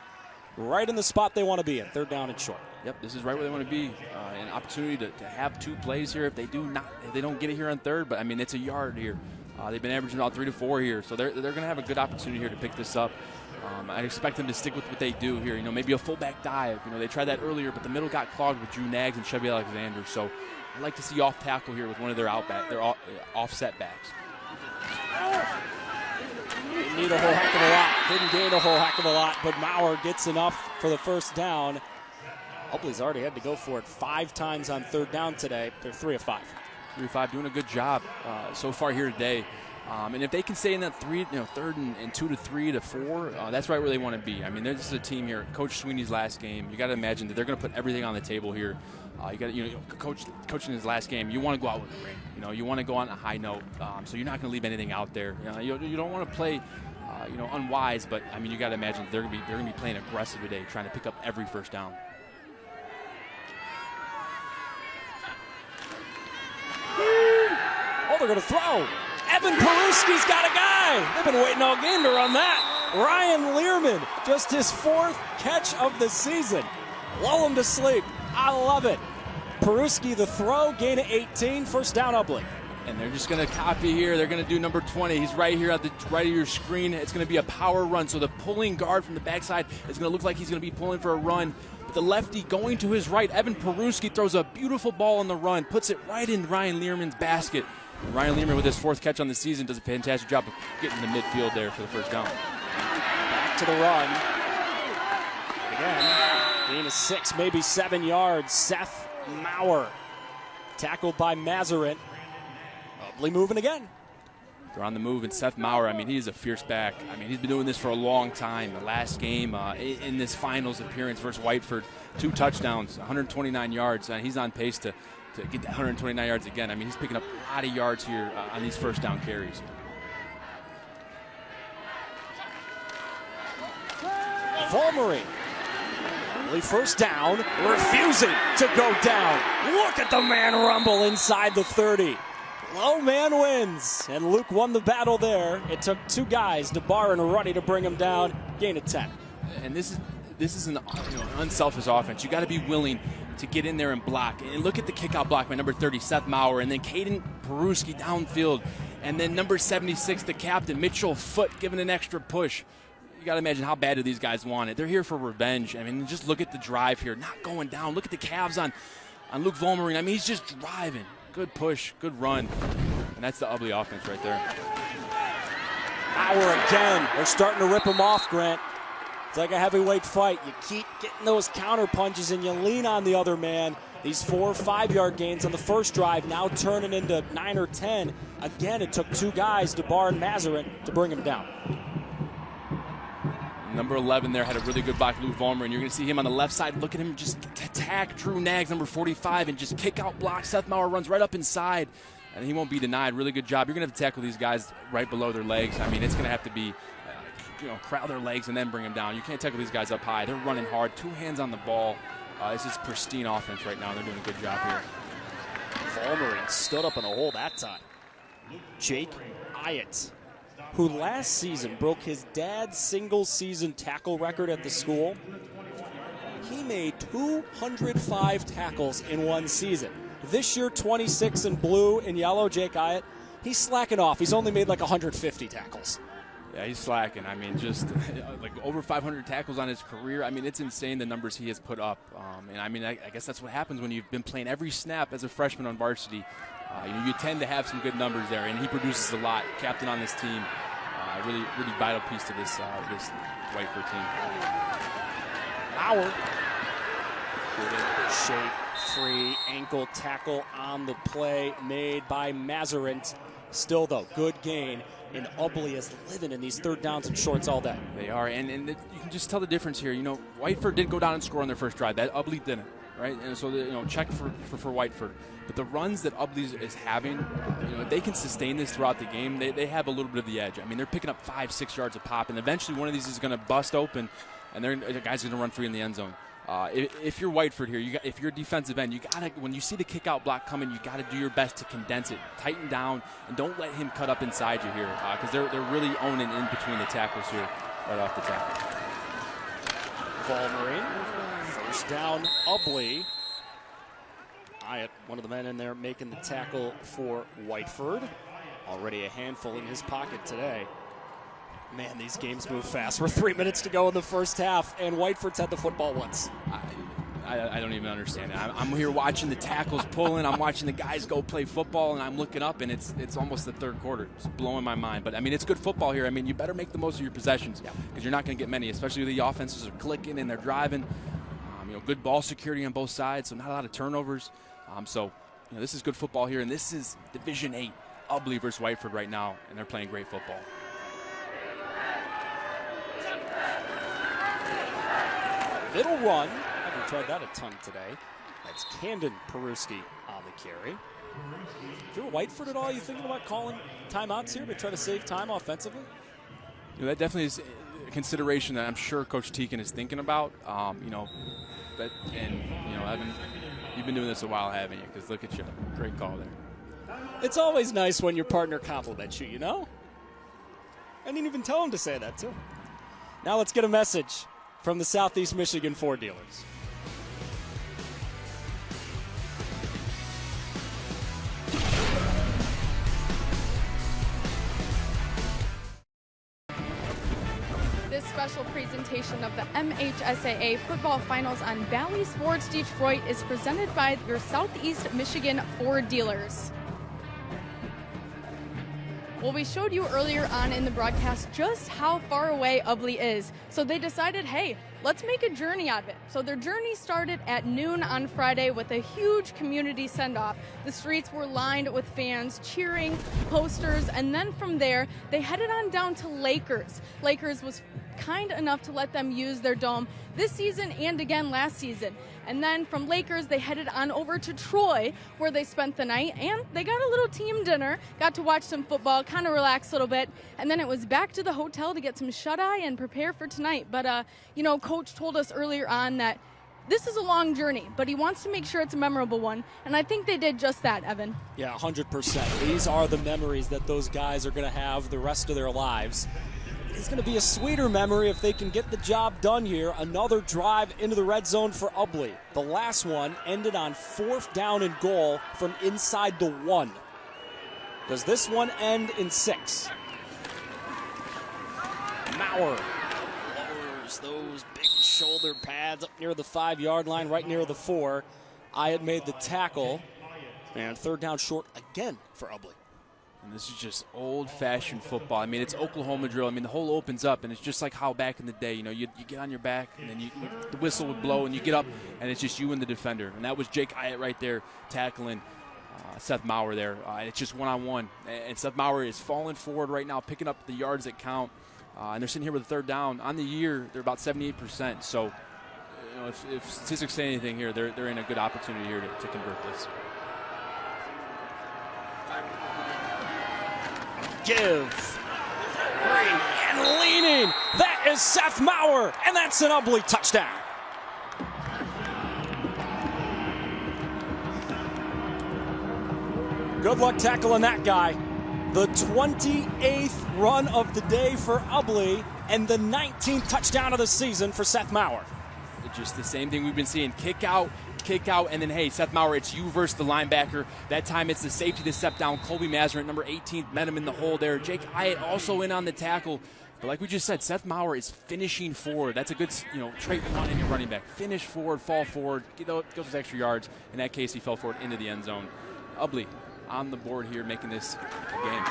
Right in the spot they want to be in. 3rd down and short. Yep, this is right where they want to be. An opportunity to have 2 plays here. If they don't get it here on 3rd, but I mean, it's a yard here. They've been averaging about 3 to 4 here, so they're going to have a good opportunity here to pick this up. I expect them to stick with what they do here. Maybe a fullback dive. They tried that earlier, but the middle got clogged with Drew Nags and Chevy Alexander. So I'd like to see off tackle here with one of their offset backs. Didn't need a whole heck of a lot. Didn't gain a whole heck of a lot, but Maurer gets enough for the first down. Ubly's already had to go for it 5 times on 3rd down today. They're 3 of 5. 3 of 5, doing a good job so far here today. And if they can stay in that 3rd and 2 to 3 to 4, that's right where they want to be. I mean, this is a team here. Coach Sweeney's last game. You got to imagine that they're going to put everything on the table here. You got coaching his last game. You want to go out with a ring. You want to go on a high note. So you're not going to leave anything out there. You don't want to play, unwise. But I mean, you got to imagine they're going to be playing aggressive today, trying to pick up every first down. Oh, they're going to throw. Evan Peruski's got a guy. They've been waiting all game to run that. Ryan Learman, just his 4th catch of the season. Lull him to sleep. I love it. Peruski the throw, gain of 18, first down Ubly. And they're just going to copy here. They're going to do number 20. He's right here at the right of your screen. It's going to be a power run. So the pulling guard from the backside is going to look like he's going to be pulling for a run. But the lefty going to his right, Evan Peruski throws a beautiful ball on the run, puts it right in Ryan Learman's basket. And Ryan Learman, with his 4th catch on the season, does a fantastic job of getting to midfield there for the first down. Back to the run. Again, gain of 6, maybe 7 yards. Seth Maurer, tackled by Mazarin. Ubly moving again. They're on the move, and Seth Maurer, I mean, he is a fierce back. I mean, he's been doing this for a long time. The last game in this finals appearance versus Whiteford, 2 touchdowns, 129 yards, and he's on pace to get that 129 yards again. I mean, he's picking up a lot of yards here on these first down carries. Volmery, Ubly first down, refusing to go down. Look at the man rumble inside the 30. Low man wins, and Luke won the battle there. It took 2 guys, DeBar and Ruddy, to bring him down. Gain of 10. And this is an unselfish offense. You got to be willing to get in there and block. And look at the kickout block by number 30, Seth Maurer, and then Caden Peruski downfield, and then number 76, the captain, Mitchell Foote, giving an extra push. You got to imagine how bad do these guys want it. They're here for revenge. I mean, just look at the drive here, not going down. Look at the calves on Luke Volmery. I mean, he's just driving. Good push, good run. And that's the Ubly offense right there. Maurer again. They're starting to rip him off, Grant. It's like a heavyweight fight. You keep getting those counter punches and you lean on the other man. These 4 or 5 yard gains on the first drive now turning into 9 or 10. Again, it took 2 guys, DeBar and Mazarin, to bring him down. Number 11 there had a really good block, Luke Volmer, and you're going to see him on the left side. Look at him just attack Drew Nags, number 45, and just kick out block. Seth Maurer runs right up inside, and he won't be denied. Really good job. You're going to have to tackle these guys right below their legs. I mean, it's going to have to be, crowd their legs and then bring them down. You can't tackle these guys up high. They're running hard, 2 hands on the ball. This is pristine offense right now. They're doing a good job here. Volmery stood up in a hole that time. Jake Hyatt, who last season broke his dad's single-season tackle record at the school. He made 205 tackles in one season. This year, 26 in blue and yellow, Jake Hyatt, he's slacking off. He's only made like 150 tackles. Yeah, he's slacking. I mean, just like over 500 tackles on his career. I mean, it's insane the numbers he has put up. And I mean, I guess that's what happens when you've been playing every snap as a freshman on varsity. You tend to have some good numbers there, and he produces a lot. Captain on this team, really vital piece to this Whiteford team. Maurer, good shape, free ankle tackle on the play made by Mazarin. Still, though, good gain. And Ubly is living in these third downs and shorts all day. They are, and you can just tell the difference here. Whiteford did go down and score on their first drive. That Ubly didn't, right? And so, check for Whiteford. But the runs that Ubly is having, if they can sustain this throughout the game, they have a little bit of the edge. I mean, they're picking up 5-6 yards a pop, and eventually one of these is going to bust open, and the guy's going to run free in the end zone. If you're Whiteford here, if you're a defensive end, you gotta, when you see the kick out block coming, you gotta do your best to condense it, tighten down, and don't let him cut up inside you here, because they're really owning in between the tackles here, right off the tackle. Volmery, first down, Ubly. Hyatt, one of the men in there, making the tackle for Whiteford. Already a handful in his pocket today. Man, these games move fast. We're 3 minutes to go in the first half, and Whiteford's had the football once. I don't even understand it. I'm here watching the tackles pulling. I'm watching the guys go play football, and I'm looking up, and it's almost the third quarter. It's blowing my mind. But, I mean, it's good football here. I mean, you better make the most of your possessions because you're not going to get many, especially the offenses are clicking and they're driving. Good ball security on both sides, so not a lot of turnovers. This is good football here, and this is Division 8, Ubly versus Whiteford right now, and they're playing great football. Middle run. Haven't tried that a ton today. That's Camden Peruski on the carry. If you're Whiteford at all, you thinking about calling timeouts here to try to save time offensively? That definitely is a consideration that I'm sure Coach Teakin is thinking about. Evan, you've been doing this a while, haven't you? Because look at you. Great call there. It's always nice when your partner compliments you, I didn't even tell him to say that, too. Now let's get a message from the Southeast Michigan Ford dealers. This special presentation of the MHSAA football finals on Bally Sports Detroit is presented by your Southeast Michigan Ford dealers. Well, we showed you earlier on in the broadcast just how far away Ubly is. So they decided, hey, let's make a journey out of it. So their journey started at noon on Friday with a huge community send-off. The streets were lined with fans cheering, posters, and then from there, they headed on down to Lakers. Lakers was kind enough to let them use their dome this season and again last season. And then from Lakers, they headed on over to Troy, where they spent the night, and they got a little team dinner, got to watch some football, kind of relax a little bit, and then it was back to the hotel to get some shut-eye and prepare for tonight. But, Coach told us earlier on that this is a long journey, but he wants to make sure it's a memorable one, and I think they did just that, Evan. Yeah, 100%. These are the memories that those guys are going to have the rest of their lives. It's going to be a sweeter memory if they can get the job done here. Another drive into the red zone for Ubly. The last one ended on 4th down and goal from inside the 1. Does this one end in 6? Maurer lowers those big shoulder pads up near the 5-yard line, right near the 4. I had made the tackle, and 3rd down short again for Ubly. And this is just old-fashioned football. I mean, it's Oklahoma drill. I mean, the hole opens up, and it's just like how back in the day, you get on your back, and then the whistle would blow, and you get up, and it's just you and the defender. And that was Jake Hyatt right there tackling Seth Maurer there. It's just one-on-one. And Seth Maurer is falling forward right now, picking up the yards that count. And they're sitting here with a 3rd down. On the year, they're about 78%. So, if statistics say anything here, they're in a good opportunity here to convert this. Give. Green and leaning. That is Seth Maurer, and that's an Ubly touchdown. Good luck tackling that guy. The 28th run of the day for Ubly, and the 19th touchdown of the season for Seth Maurer. Just the same thing we've been seeing. Kick out, and then, hey, Seth Maurer, it's you versus the linebacker. That time it's the safety to step down. Colby Mazerin, number 18, met him in the hole there. Jake Hyatt also in on the tackle. But like we just said, Seth Maurer is finishing forward. That's a good trait you want in your running back. Finish forward, fall forward, get those extra yards. In that case, he fell forward into the end zone. Ubly on the board here, making this a game.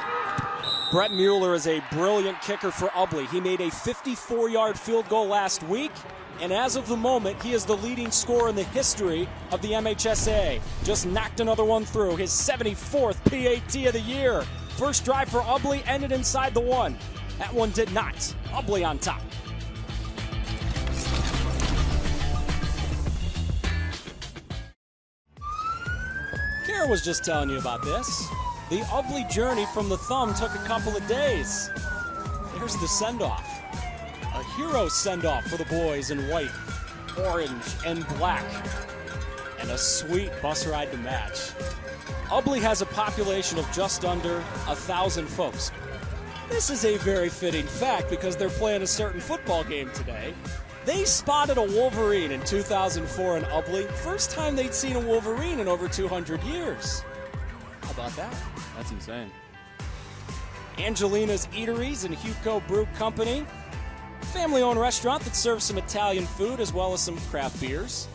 Brett Mueller is a brilliant kicker for Ubly. He made a 54-yard field goal last week, and as of the moment, he is the leading scorer in the history of the MHSAA. Just knocked another one through, his 74th PAT of the year. First drive for Ubly ended inside the 1. That one did not. Ubly on top. Kara was just telling you about this. The Ubly journey from the Thumb took a couple of days. There's the send-off. A hero send-off for the boys in white, orange, and black. And a sweet bus ride to match. Ubly has a population of just under 1,000 folks. This is a very fitting fact because they're playing a certain football game today. They spotted a Wolverine in 2004 in Ubly. First time they'd seen a Wolverine in over 200 years. How about that? That's insane. Angelina's Eateries and Hugo Brew Company. Family-owned restaurant that serves some Italian food as well as some craft beers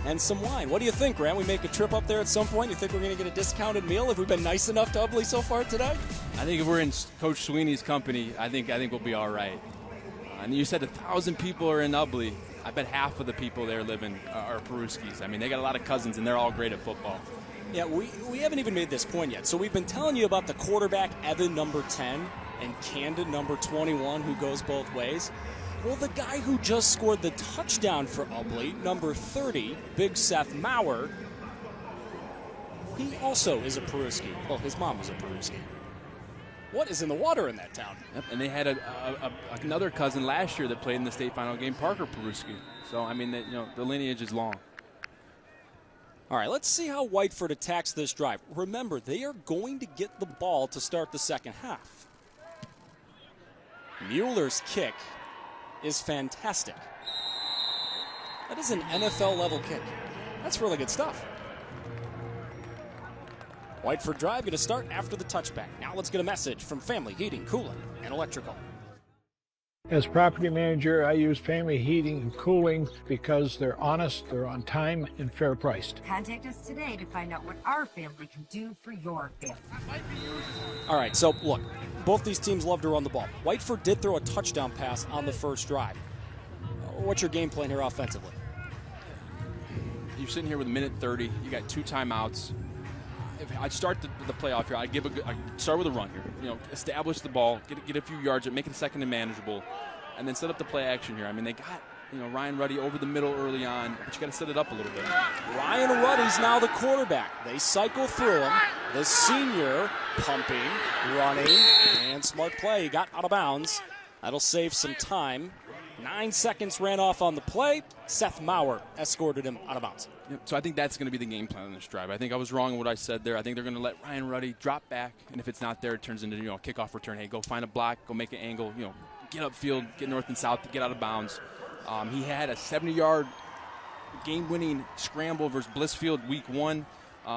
and some wine. What do you think, Grant? We make a trip up there at some point? You think we're going to get a discounted meal if we've been nice enough to Ubly so far today? I think if we're in Coach Sweeney's company, I think we'll be all right. And you said 1,000 people are in Ubly. I bet half of the people there living are Peruskis. I mean, they got a lot of cousins, and they're all great at football. Yeah, we haven't even made this point yet. So we've been telling you about the quarterback, Evan, number 10, and Candid, number 21, who goes both ways. Well, the guy who just scored the touchdown for Ubly, number 30, Big Seth Maurer, he also is a Peruski. Well, his mom was a Peruski. What is in the water in that town? Yep, and they had another cousin last year that played in the state final game, Parker Peruski. So, I mean, the lineage is long. All right, let's see how Whiteford attacks this drive. Remember, they are going to get the ball to start the second half. Mueller's kick is fantastic. That is an NFL-level kick. That's really good stuff. Whiteford drive going to start after the touchback. Now let's get a message from Family Heating, Cooling, and Electrical. As property manager, I use Family Heating and Cooling because they're honest, they're on time, and fair priced. Contact us today to find out what our family can do for your family. All right, so look, both these teams love to run the ball. Whiteford did throw a touchdown pass on the first drive. What's your game plan here offensively? You're sitting here with 1:30. You got 2 timeouts. If I'd start the play off here, I'd start with a run here. Establish the ball, get a few yards, make it a second and manageable, and then set up the play action here. I mean, they got Ryan Ruddy over the middle early on, but you got to set it up a little bit. Ryan Ruddy's now the quarterback. They cycle through him. The senior pumping, running, and smart play. He got out of bounds. That'll save some time. 9 seconds ran off on the play. Seth Maurer escorted him out of bounds. Yep, so I think that's going to be the game plan on this drive. I think I was wrong in what I said there. I think they're going to let Ryan Ruddy drop back, and if it's not there, it turns into a kickoff return. Hey, go find a block, go make an angle, get upfield, get north and south, get out of bounds. He had a 70-yard game-winning scramble versus Blissfield week 1.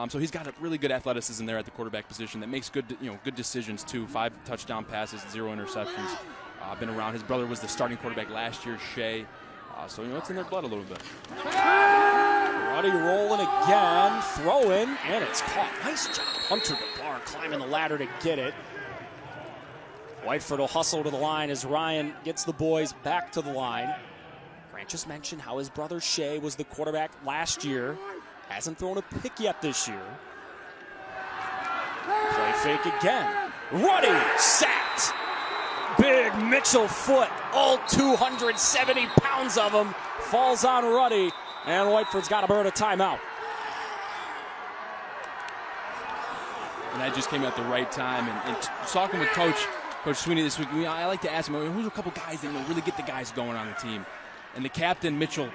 So he's got a really good athleticism there at the quarterback position that makes good decisions too. 5 touchdown passes, 0 interceptions. Been around. His brother was the starting quarterback last year, Shea. So it's in their blood a little bit. Ruddy rolling again, throwing, and it's caught. Nice job. Hunter DeBar climbing the ladder to get it. Whiteford will hustle to the line as Ryan gets the boys back to the line. Grant just mentioned how his brother Shea was the quarterback last year. Hasn't thrown a pick yet this year. Play fake again. Ruddy sacked. Big Mitchell Foot, all 270 pounds of him, falls on Ruddy, and Whiteford's got to burn a timeout. And that just came at the right time. And talking with Coach Sweeney this week, I like to ask him, who's a couple guys that really get the guys going on the team? And the captain, Mitchell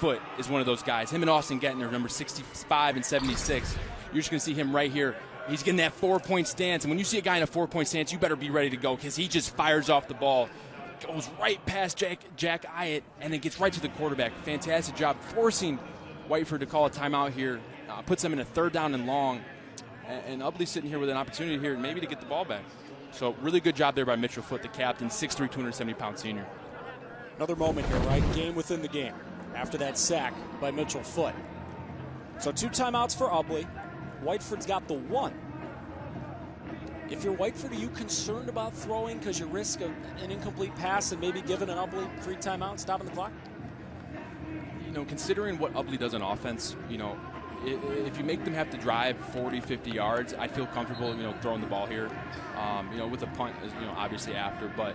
Foot, is one of those guys. Him and Austin Gettner, number 65 and 76. You're just going to see him right here. He's getting that 4-point stance, and when you see a guy in a 4-point stance, you better be ready to go because he just fires off the ball, goes right past Jack Hyatt, and then gets right to the quarterback. Fantastic job forcing Whiteford to call a timeout here, puts them in a 3rd down and long, and Ubly sitting here with an opportunity here maybe to get the ball back. So really good job there by Mitchell Foot, the captain, 6'3", 270-pound senior. Another moment here, right? Game within the game after that sack by Mitchell Foot. So 2 timeouts for Ubly. Whiteford's got the 1. If you're Whiteford, are you concerned about throwing because you risk an incomplete pass and maybe giving an Ubly free timeout, stopping the clock? Considering what Ubly does on offense, if you make them have to drive 40, 50 yards, I feel comfortable, throwing the ball here. With a punt, obviously after. But,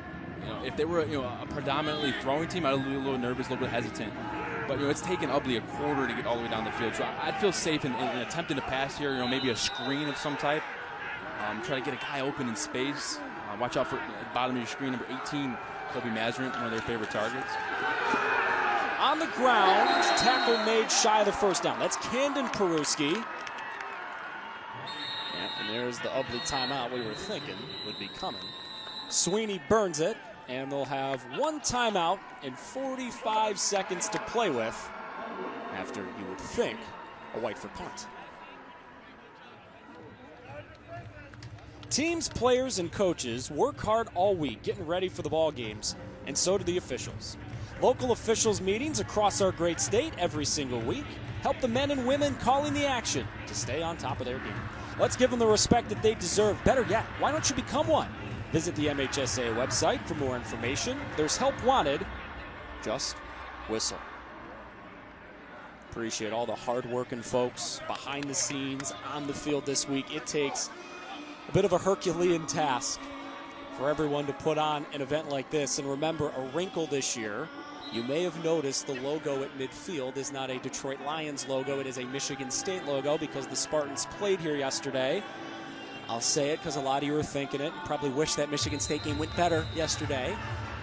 if they were, a predominantly throwing team, I'd be a little nervous, a little bit hesitant. But, it's taken Ubly a quarter to get all the way down the field. So I'd feel safe in attempting to pass here, maybe a screen of some type. Try to get a guy open in space. Watch out for the bottom of your screen, number 18, Kobe Mazerin, one of their favorite targets. On the ground, tackle made shy of the 1st down. That's Camden Peruski. And there's the Ubly timeout we were thinking would be coming. Sweeney burns it, and they'll have 1 timeout and 45 seconds to play with after, you would think, a Whiteford punt. Teams, players, and coaches work hard all week getting ready for the ball games, and so do the officials. Local officials meetings across our great state every single week help the men and women calling the action to stay on top of their game. Let's give them the respect that they deserve. Better yet, why don't you become one? Visit the MHSAA website for more information. There's help wanted. Just whistle. Appreciate all the hard-working folks behind the scenes on the field this week. It takes a bit of a Herculean task for everyone to put on an event like this. And remember, a wrinkle this year, you may have noticed the logo at midfield is not a Detroit Lions logo. It is a Michigan State logo because the Spartans played here yesterday. I'll say it because a lot of you are thinking it. Probably wish that Michigan State game went better yesterday.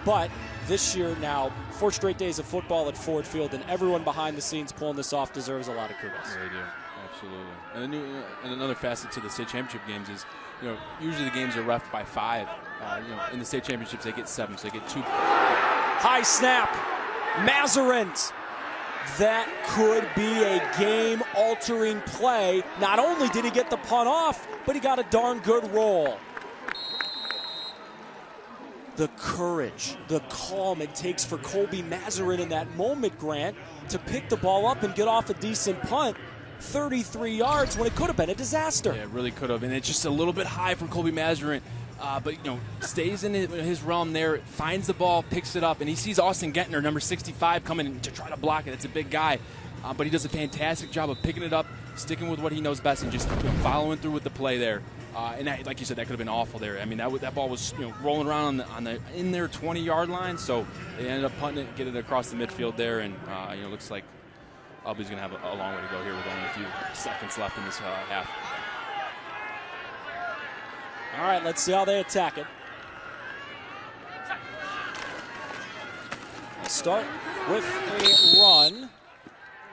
But this year now, 4 straight days of football at Ford Field, and everyone behind the scenes pulling this off deserves a lot of kudos. They do, absolutely. And another facet to the state championship games is, usually the games are reffed by 5. In the state championships they get 7, so they get 2. High snap, Mazarin. That could be a game-altering play. Not only did he get the punt off, but he got a darn good roll. The courage, the calm it takes for Colby Mazarin in that moment, Grant, to pick the ball up and get off a decent punt. 33 yards when it could have been a disaster. Yeah, it really could have. And it's just a little bit high for Colby Mazarin. But, stays in his realm there, finds the ball, picks it up, and he sees Austin Gentner, number 65, coming to try to block it. It's a big guy. But he does a fantastic job of picking it up, sticking with what he knows best, and just following through with the play there. And that, like you said, that could have been awful there. I mean, that ball was rolling around on the in their 20-yard line, so they ended up punting it, get it across the midfield there, and looks like Ubly's going to have a long way to go here with only a few seconds left in this half. All right, let's see how they attack it. Let's start with a run.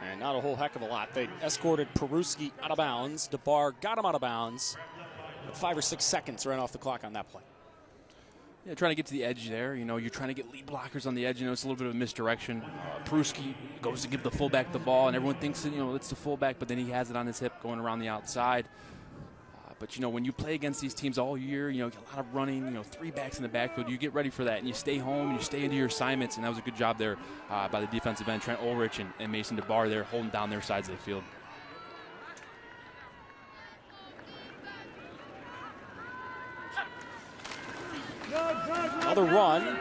And not a whole heck of a lot. They escorted Peruski out of bounds. DeBar got him out of bounds. 5 or 6 seconds ran off the clock on that play. Yeah, trying to get to the edge there. You're trying to get lead blockers on the edge. It's a little bit of a misdirection. Peruski goes to give the fullback the ball, and everyone thinks that, it's the fullback, but then he has it on his hip going around the outside. But, when you play against these teams all year, you get a lot of running, 3 backs in the backfield, you get ready for that, and you stay home, and you stay into your assignments, and that was a good job there by the defensive end, Trent Ulrich and Mason DeBar there holding down their sides of the field. Another run.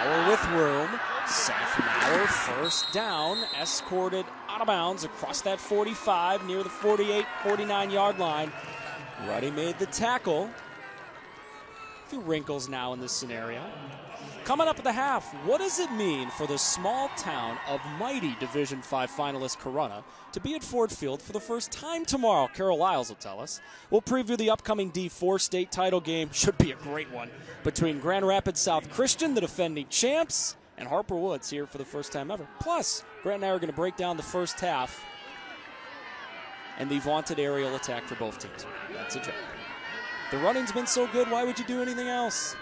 Mauer with room. Seth Mauer first down, escorted out of bounds across that 45 near the 48, 49-yard line. Ruddy made the tackle. A few wrinkles now in this scenario. Coming up at the half, what does it mean for the small town of mighty Division V finalist Corunna to be at Ford Field for the first time tomorrow? Kara Lyles will tell us. We'll preview the upcoming D4 state title game. Should be a great one between Grand Rapids South Christian, the defending champs, and Harper Woods here for the first time ever. Plus, Grant and I are going to break down the first half and the vaunted aerial attack for both teams. That's a joke. The running's been so good, why would you do anything else?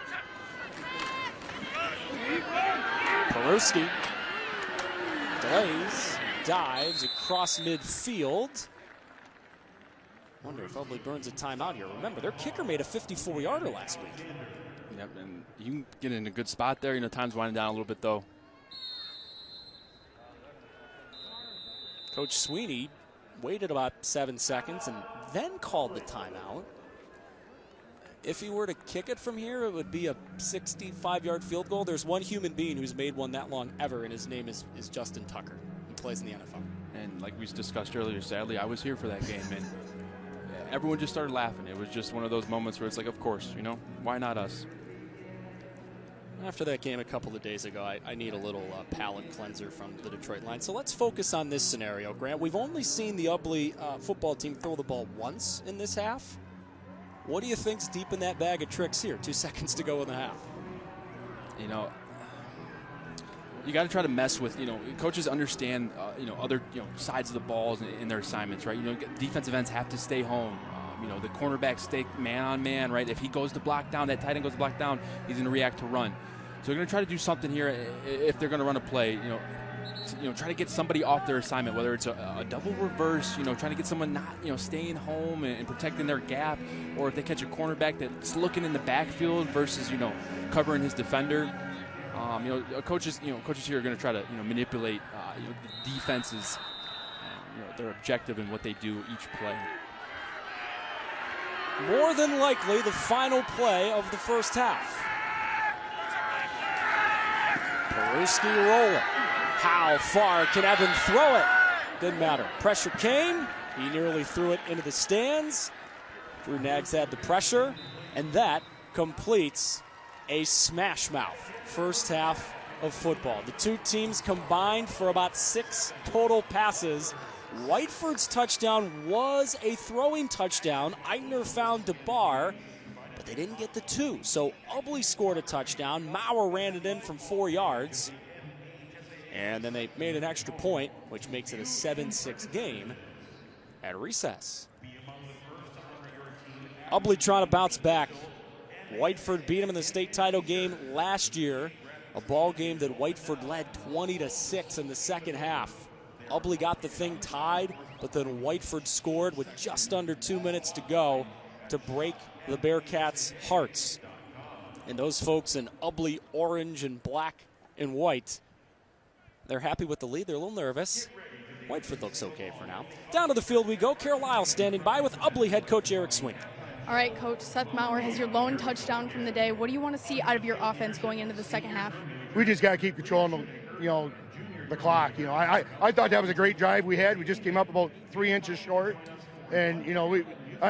Peruski delays, dives across midfield. Wonder if Ubly burns a timeout here. Remember, their kicker made a 54-yarder last week. Yep, and you can get in a good spot there. Time's winding down a little bit, though. Coach Sweeney waited about 7 seconds and then called the timeout. If he were to kick it from here, it would be a 65-yard field goal. There's one human being who's made one that long ever, and his name is Justin Tucker. He plays in the NFL. And like we discussed earlier, sadly, I was here for that game, and everyone just started laughing. It was just one of those moments where it's like, of course, why not us? After that game a couple of days ago, I need a little palate cleanser from the Detroit line. So let's focus on this scenario, Grant. We've only seen the Ubly football team throw the ball once in this half. What do you think's deep in that bag of tricks here? 2 seconds to go in the half. You got to try to mess with, coaches understand, other, sides of the balls in their assignments, right? Defensive ends have to stay home. The cornerback stay man on man, right? If he goes to block down, that tight end goes to block down, he's going to react to run. So they're going to try to do something here if they're going to run a play. try to get somebody off their assignment, whether it's a double reverse, trying to get someone not, staying home and protecting their gap, or if they catch a cornerback that's looking in the backfield versus, covering his defender. Coaches here are going to try to, manipulate, the defenses, their objective and what they do each play. More than likely, the final play of the first half. Peruski rolling. How far can Evan throw it? Didn't matter. Pressure came. He nearly threw it into the stands. Drew Nags had the pressure, and that completes a smash mouth first half of football. The two teams combined for about 6 total passes. Whiteford's touchdown was a throwing touchdown. Eitner found DeBar, but they didn't get the 2. So Ubly scored a touchdown. Maurer ran it in from 4 yards. And then they made an extra point, which makes it a 7-6 game at recess. Ubly trying to bounce back. Whiteford beat him in the state title game last year, a ball game that Whiteford led 20-6 in the second half. Ubly got the thing tied, but then Whiteford scored with just under 2 minutes to go to break the Bearcats' hearts. And those folks in Ubly orange and black and white, they're happy with the lead. They're a little nervous. Whiteford looks okay for now. Down to the field we go. Kara Lyles standing by with Ubly head coach Eric Sweeney. All right, Coach, Seth Maurer has your lone touchdown from the day. What do you want to see out of your offense going into the second half? We just got to keep controlling the clock. I thought that was a great drive we had. We just came up about 3 inches short. And,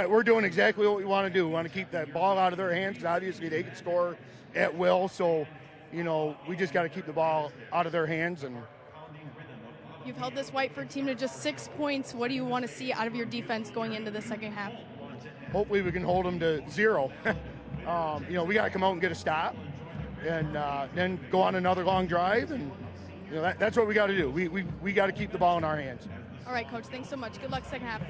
we're doing exactly what we want to do. We want to keep that ball out of their hands because obviously they can score at will. So, we just got to keep the ball out of their hands. And you've held this Whiteford team to just 6 points. What do you want to see out of your defense going into the second half? Hopefully we can hold them to 0. We got to come out and get a stop and then go on another long drive. And, that's what we got to do. We got to keep the ball in our hands. All right, Coach, thanks so much. Good luck second half.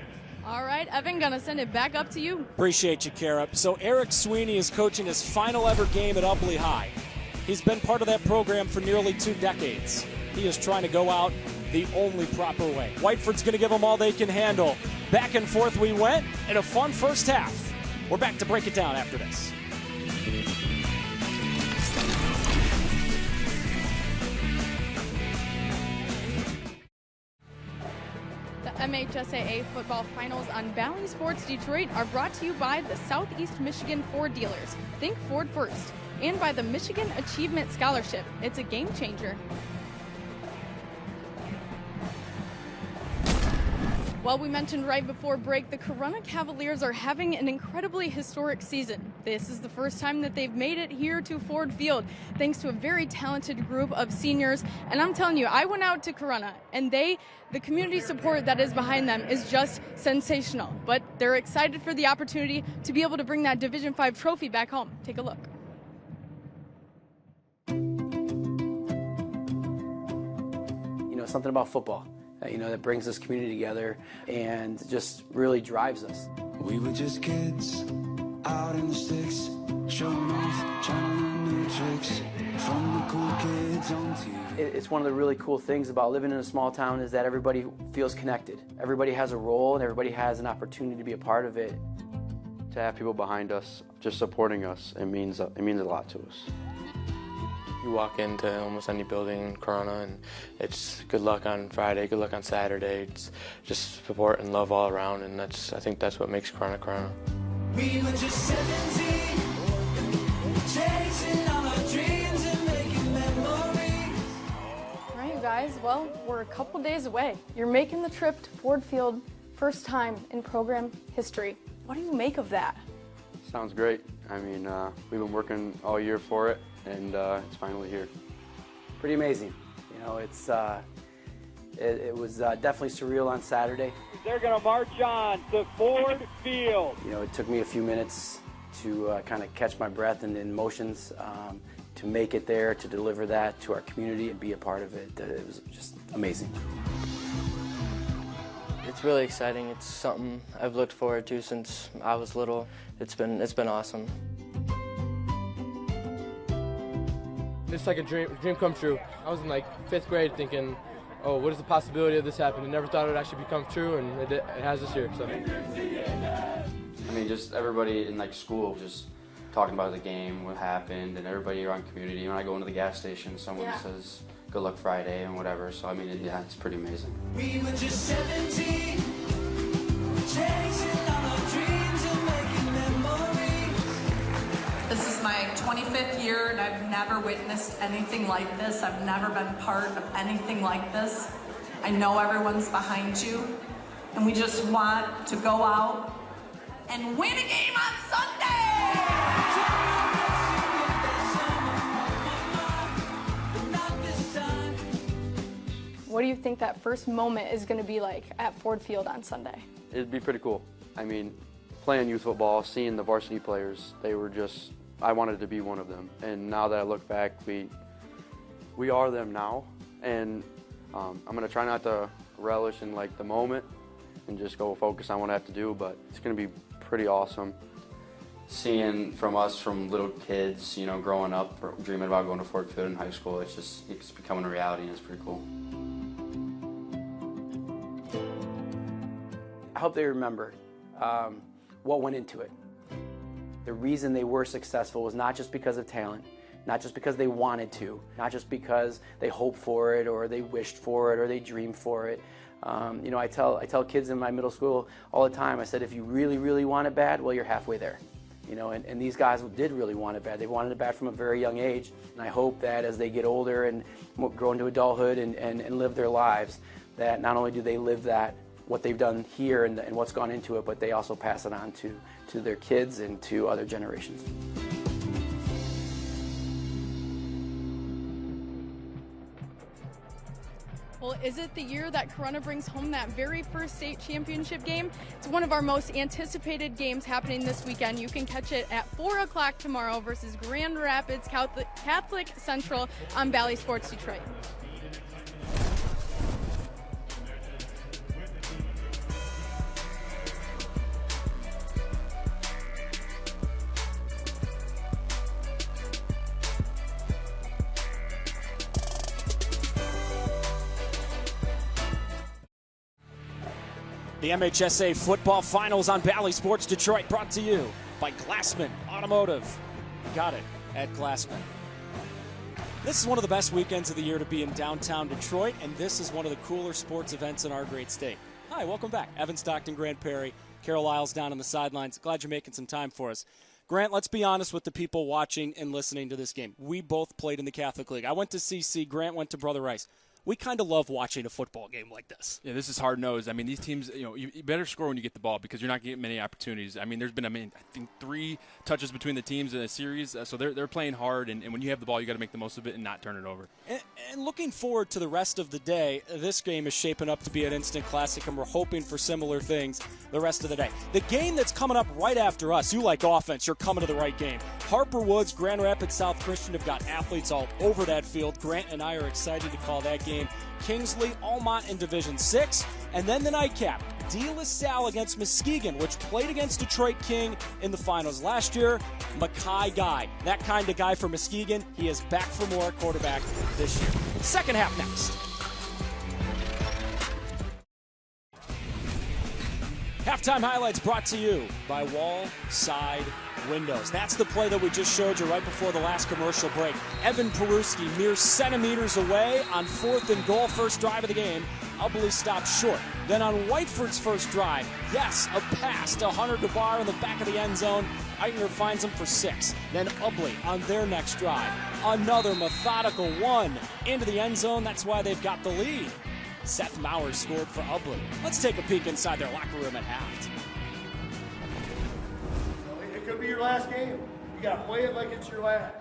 All right, Evan, going to send it back up to you. Appreciate you, Kara. So Eric Sweeney is coaching his final ever game at Ubly High. He's been part of that program for nearly 2 decades. He is trying to go out the only proper way. Whiteford's going to give them all they can handle. Back and forth we went in a fun first half. We're back to break it down after this. The MHSAA football finals on Bally Sports Detroit are brought to you by the Southeast Michigan Ford dealers. Think Ford first. And by the Michigan Achievement Scholarship. It's a game changer. Well, we mentioned right before break, the Corunna Cavaliers are having an incredibly historic season. This is the first time that they've made it here to Ford Field, thanks to a very talented group of seniors. And I'm telling you, I went out to Corunna, and the community support that is behind them is just sensational. But they're excited for the opportunity to be able to bring that Division V trophy back home. Take a look. Something about football. That brings this community together and just really drives us. We were just kids out in the sticks, showing off, trying to learn new tricks from the cool kids on TV. It's one of the really cool things about living in a small town is that everybody feels connected. Everybody has a role and everybody has an opportunity to be a part of it. To have people behind us, just supporting us, it means a lot to us. You walk into almost any building in Corunna and it's good luck on Friday, good luck on Saturday. It's just support and love all around, and I think that's what makes Corunna Corunna. We were just 17, chasing all our dreams and making memories. All right, guys, well, we're a couple days away. You're making the trip to Ford Field, first time in program history. What do you make of that? Sounds great. I mean, we've been working all year for it, and it's finally here. Pretty amazing. It was definitely surreal on Saturday. They're going to march on to Ford Field. It took me a few minutes to kind of catch my breath and emotions, to make it there, to deliver that to our community and be a part of it. It was just amazing. It's really exciting. It's something I've looked forward to since I was little. It's been awesome. It's like a dream come true. I was in like 5th grade thinking oh, what is the possibility of this happening? Never thought it would actually become true, and it has this year. So. I mean, just everybody in like school just talking about the game, what happened, and everybody around community. When I go into the gas station, someone says, "Good luck Friday" and whatever. So I mean, it's pretty amazing. We were just 17, chasing all our dreams and making memories. This is my 25th year, and I've never witnessed anything like this. I've never been part of anything like this. I know everyone's behind you, and we just want to go out and win a game on Sunday! What do you think that first moment is going to be like at Ford Field on Sunday? It'd be pretty cool. I mean, playing youth football, seeing the varsity players, they were just, I wanted to be one of them. And now that I look back, we are them now. And I'm going to try not to relish in like the moment and just go focus on what I have to do, but it's going to be pretty awesome. Seeing from us, from little kids, you know, growing up, dreaming about going to Ford Field in high school, it's becoming a reality, and it's pretty cool. I hope they remember what went into it. The reason they were successful was not just because of talent, not just because they wanted to, not just because they hoped for it or they wished for it or they dreamed for it. You know, I tell kids in my middle school all the time, I said, if you really, really want it bad, well, you're halfway there. You know, and these guys did really want it bad. They wanted it bad from a very young age. And I hope that as they get older and grow into adulthood and live their lives, that not only do they live that, what they've done here and what's gone into it, but they also pass it on to their kids and to other generations. Well, is it the year that Corunna brings home that very first state championship game? It's one of our most anticipated games happening this weekend. You can catch it at 4 o'clock tomorrow versus Grand Rapids Catholic Central on Bally Sports Detroit. The MHSAA football finals on Bally Sports Detroit, brought to you by Glassman Automotive. Got it at Glassman. This is one of the best weekends of the year to be in downtown Detroit, and this is one of the cooler sports events in our great state. Hi, welcome back. Evan Stockton, Grant Perry, Kara Lyles down on the sidelines. Glad you're making some time for us. Grant, let's be honest with the people watching and listening to this game. We both played in the Catholic League. I went to CC, Grant went to Brother Rice. We kind of love watching a football game like this. Yeah, this is hard-nosed. I mean, these teams, you better score when you get the ball because you're not getting many opportunities. I mean, there's been, I think 3 touches between the teams in a series, so they're playing hard, and when you have the ball, you got to make the most of it and not turn it over. And looking forward to the rest of the day, this game is shaping up to be an instant classic, and we're hoping for similar things the rest of the day. The game that's coming up right after us, you like offense, you're coming to the right game. Harper Woods, Grand Rapids South Christian have got athletes all over that field. Grant and I are excited to call that game. Kingsley, Almont in Division 6, and then the nightcap, De La Salle against Muskegon, which played against Detroit King in the finals last year. Mackay Guy, that kind of guy for Muskegon. He is back for more quarterback this year. Second half next. Halftime highlights brought to you by Wall Side Windows. That's the play that we just showed you right before the last commercial break. Evan Peruski, mere centimeters away on 4th and goal, first drive of the game. Ubly stopped short. Then on Whiteford's first drive, yes, a pass to Hunter DeBar in the back of the end zone. Eitner finds him for 6. Then Ubly on their next drive. Another methodical one into the end zone. That's why they've got the lead. Seth Mowers scored for Ubly. Let's take a peek inside their locker room at half. It could be your last game. You got to play it like it's your last.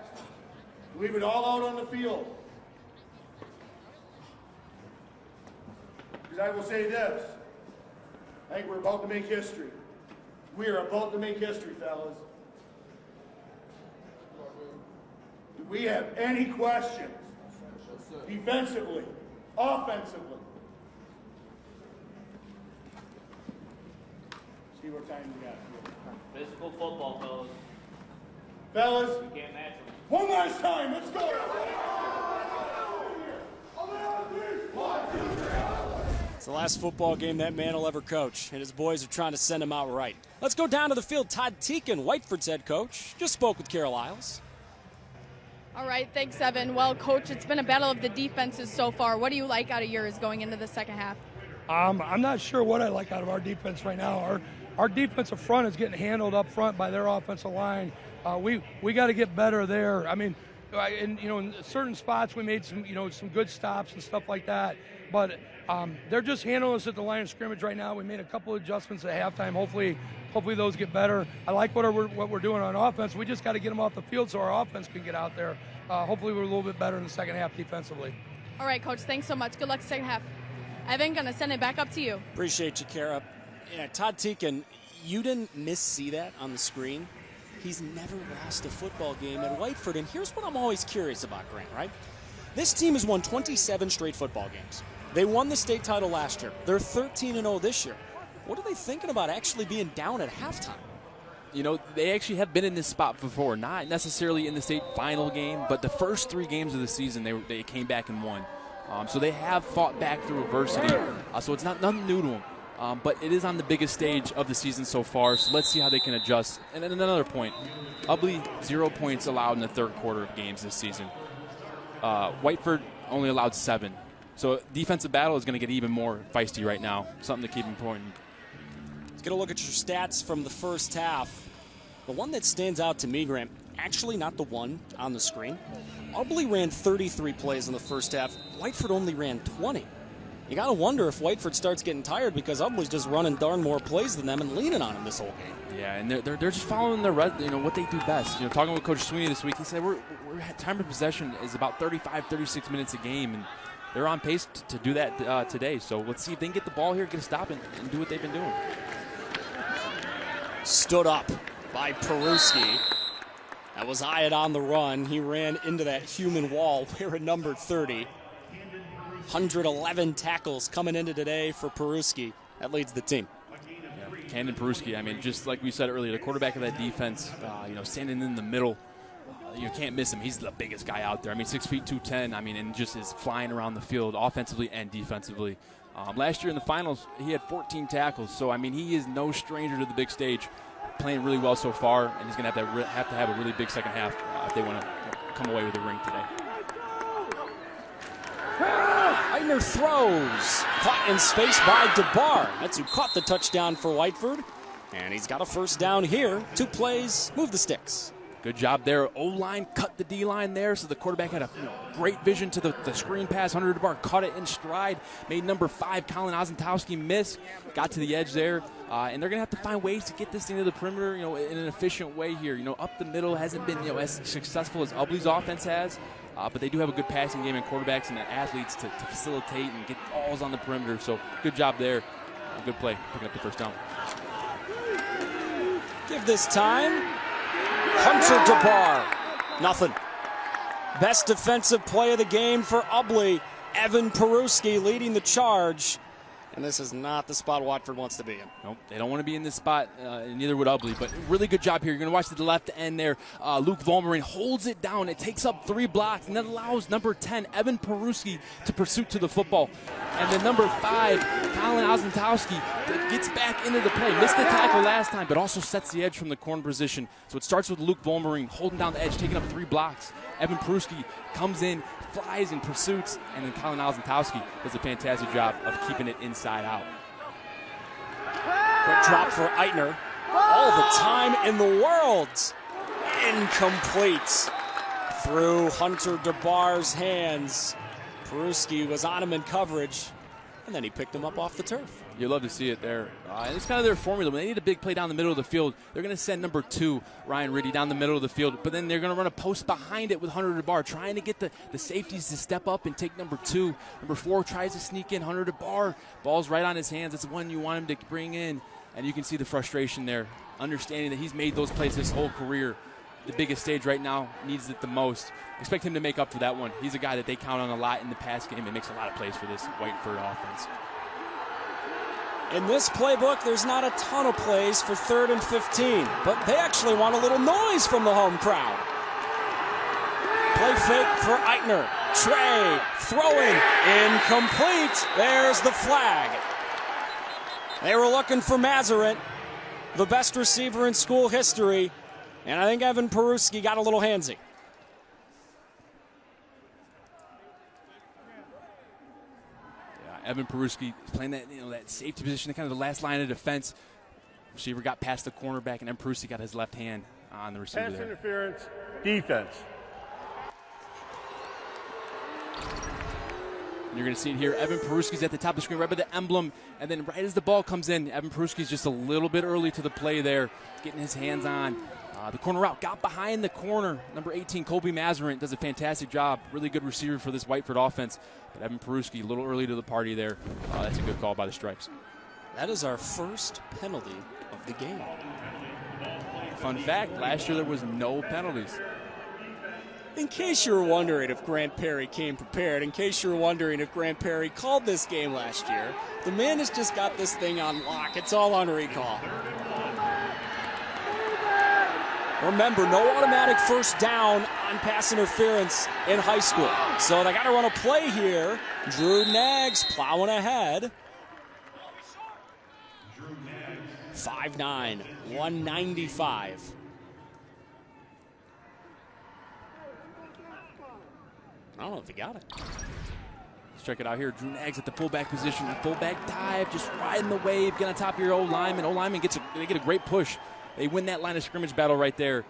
Leave it all out on the field. Because I will say this. I think we're about to make history. We are about to make history, fellas. Do we have any questions? Defensively, offensively. See what time we got. Physical football, fellas. Fellas, You can't match them. one last time, let's go. 1, 2, 3. It's the last football game that man will ever coach, and his boys are trying to send him out right. Let's go down to the field. Todd Teakin, Whiteford's head coach, just spoke with Kara Lyles. All right, thanks, Evan. Well, Coach, it's been a battle of the defenses so far. What do you like out of yours going into the second half? I'm not sure what I like out of our defense right now. Our defensive front is getting handled up front by their offensive line. We got to get better there. I mean, in certain spots we made some good stops and stuff like that, but they're just handling us at the line of scrimmage right now. We made a couple of adjustments at halftime. Hopefully those get better. I like what we're doing on offense. We just got to get them off the field so our offense can get out there. Hopefully we're a little bit better in the second half defensively. All right, Coach, thanks so much. Good luck second half. Evan, going to send it back up to you. Appreciate you, Kara. Yeah, Todd Teakin, you didn't see that on the screen. He's never lost a football game at Whiteford, and here's what I'm always curious about, Grant, right? This team has won 27 straight football games. They won the state title last year. They're 13-0 this year. What are they thinking about actually being down at halftime? You know, they actually have been in this spot before, not necessarily in the state final game, but the first 3 games of the season they came back and won. So they have fought back through adversity, so it's nothing new to them. But it is on the biggest stage of the season so far, so let's see how they can adjust. And then another point, Ubly, 0 points allowed in the third quarter of games this season. Whiteford only allowed 7. So defensive battle is going to get even more feisty right now, something to keep important. Let's get a look at your stats from the first half. The one that stands out to me, Grant, actually not the one on the screen. Ubly ran 33 plays in the first half. Whiteford only ran 20. You got to wonder if Whiteford starts getting tired because Ubly's just running darn more plays than them and leaning on them this whole game. Yeah, and they're just following what they do best. Talking with Coach Sweeney this week, he said we're time of possession is about 35, 36 minutes a game, and they're on pace to do that today. So let's see if they can get the ball here, get a stop, and do what they've been doing. Stood up by Peruski. That was Hyatt on the run. He ran into that human wall wearing number 30. 111 tackles coming into today for Peruski. That leads the team. Yeah, Camden Peruski, I mean, just like we said earlier, the quarterback of that defense, standing in the middle, you can't miss him. He's the biggest guy out there. I mean, 6 feet 210. I mean, and just is flying around the field offensively and defensively. Last year in the finals, he had 14 tackles. So, I mean, he is no stranger to the big stage. Playing really well so far, and he's going to have to have a really big second half if they want to come away with a ring today. Eitner throws. Caught in space by DeBar. That's who caught the touchdown for Whiteford. And he's got a first down here. 2 plays, move the sticks. Good job there. O-line cut the D-line there, so the quarterback had a great vision to the screen pass. Hunter DeBar caught it in stride. Made number 5, Colin Ozentowski, miss. Got to the edge there. And they're going to have to find ways to get this thing to the perimeter, in an efficient way here. Up the middle hasn't been, as successful as Ubly's offense has. But they do have a good passing game and quarterbacks and the athletes to facilitate and get balls on the perimeter. So good job there. Good play, picking up the first down. Give this time. Hunter DeBar. Nothing. Best defensive play of the game for Ubly. Evan Peruski leading the charge. And this is not the spot Watford wants to be in. Nope, they don't want to be in this spot, neither would Ubly. But really good job here. You're going to watch to the left end there. Luke Volmarin holds it down. It takes up 3 blocks, and that allows number 10, Evan Peruski, to pursue to the football. And then number 5, Colin Ozentowski, gets back into the play. Missed the tackle last time, but also sets the edge from the corner position. So it starts with Luke Volmarin holding down the edge, taking up 3 blocks. Evan Peruski comes in, flies in pursuits, and then Colin Ozentowski does a fantastic job of keeping it inside out. Quick drop for Eitner. All the time in the world. Incomplete. Through Hunter DeBar's hands. Peruski was on him in coverage, and then he picked him up off the turf. You love to see it there. And it's kind of their formula. When they need a big play down the middle of the field, they're going to send number 2, Ryan Riddy, down the middle of the field. But then they're going to run a post behind it with Hunter DeBar, trying to get the safeties to step up and take number 2. Number 4 tries to sneak in. Hunter DeBar, ball's right on his hands. That's the one you want him to bring in. And you can see the frustration there, understanding that he's made those plays his whole career. The biggest stage right now, needs it the most. Expect him to make up for that one. He's a guy that they count on a lot in the pass game and makes a lot of plays for this Whiteford offense. In this playbook, there's not a ton of plays for 3rd and 15, but they actually want a little noise from the home crowd. Play fake for Eitner. Trey throwing, incomplete. There's the flag. They were looking for Mazarin, the best receiver in school history, and I think Evan Peruski got a little handsy. Evan Peruski playing that, that safety position, kind of the last line of defense. Receiver got past the cornerback, and then Peruski got his left hand on the receiver Pass there. interference, defense. And you're going to see it here. Evan Peruski's at the top of the screen, right by the emblem, and then right as the ball comes in, Evan Peruski's just a little bit early to the play there, getting his hands on the corner route. Got behind the corner. Number 18, Colby Mazarin, does a fantastic job. Really good receiver for this Whiteford offense. But Evan Peruski, a little early to the party there. That's a good call by the Stripes. That is our first penalty of the game. Fun fact, last year there was no penalties. In case you were wondering if Grant Perry came prepared, in case you were wondering if Grant Perry called this game last year, the man has just got this thing on lock. It's all on recall. Remember, no automatic first down on pass interference in high school. So they got to run a play here. Drew Naggs plowing ahead. 5'9", 195. I don't know if they got it. Let's check it out here. Drew Naggs at the fullback position. The fullback dive, just riding the wave, get on top of your O-lineman. O-lineman they get a great push. They win that line of scrimmage battle right there.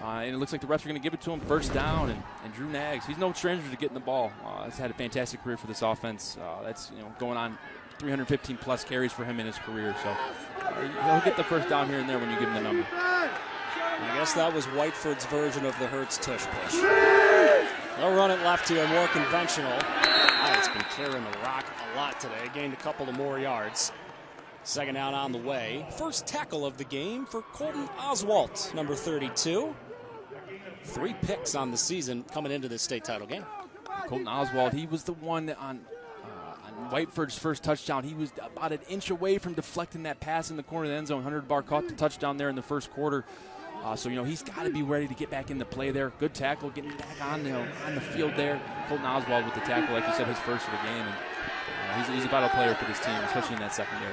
And it looks like the refs are going to give it to him first down. And Drew Naggs, he's no stranger to getting the ball. He's had a fantastic career for this offense. That's going on 315-plus carries for him in his career. So he'll get the first down here and there when you give him the number. I guess that was Whiteford's version of the Hurts-Tush push. They'll run it left here, more conventional. It's been carrying the rock a lot today. Gained a couple of more yards. Second down on the way. First tackle of the game for Colton Oswalt, number 32. 3 picks on the season coming into this state title game. Colton Oswalt, he was the one on Whiteford's first touchdown. He was about an inch away from deflecting that pass in the corner of the end zone. 100 bar caught the touchdown there in the first quarter. So he's got to be ready to get back in the play there. Good tackle, getting back on the field there. Colton Oswalt with the tackle, like you said, his first of the game. And he's a vital player for this team, especially in that secondary.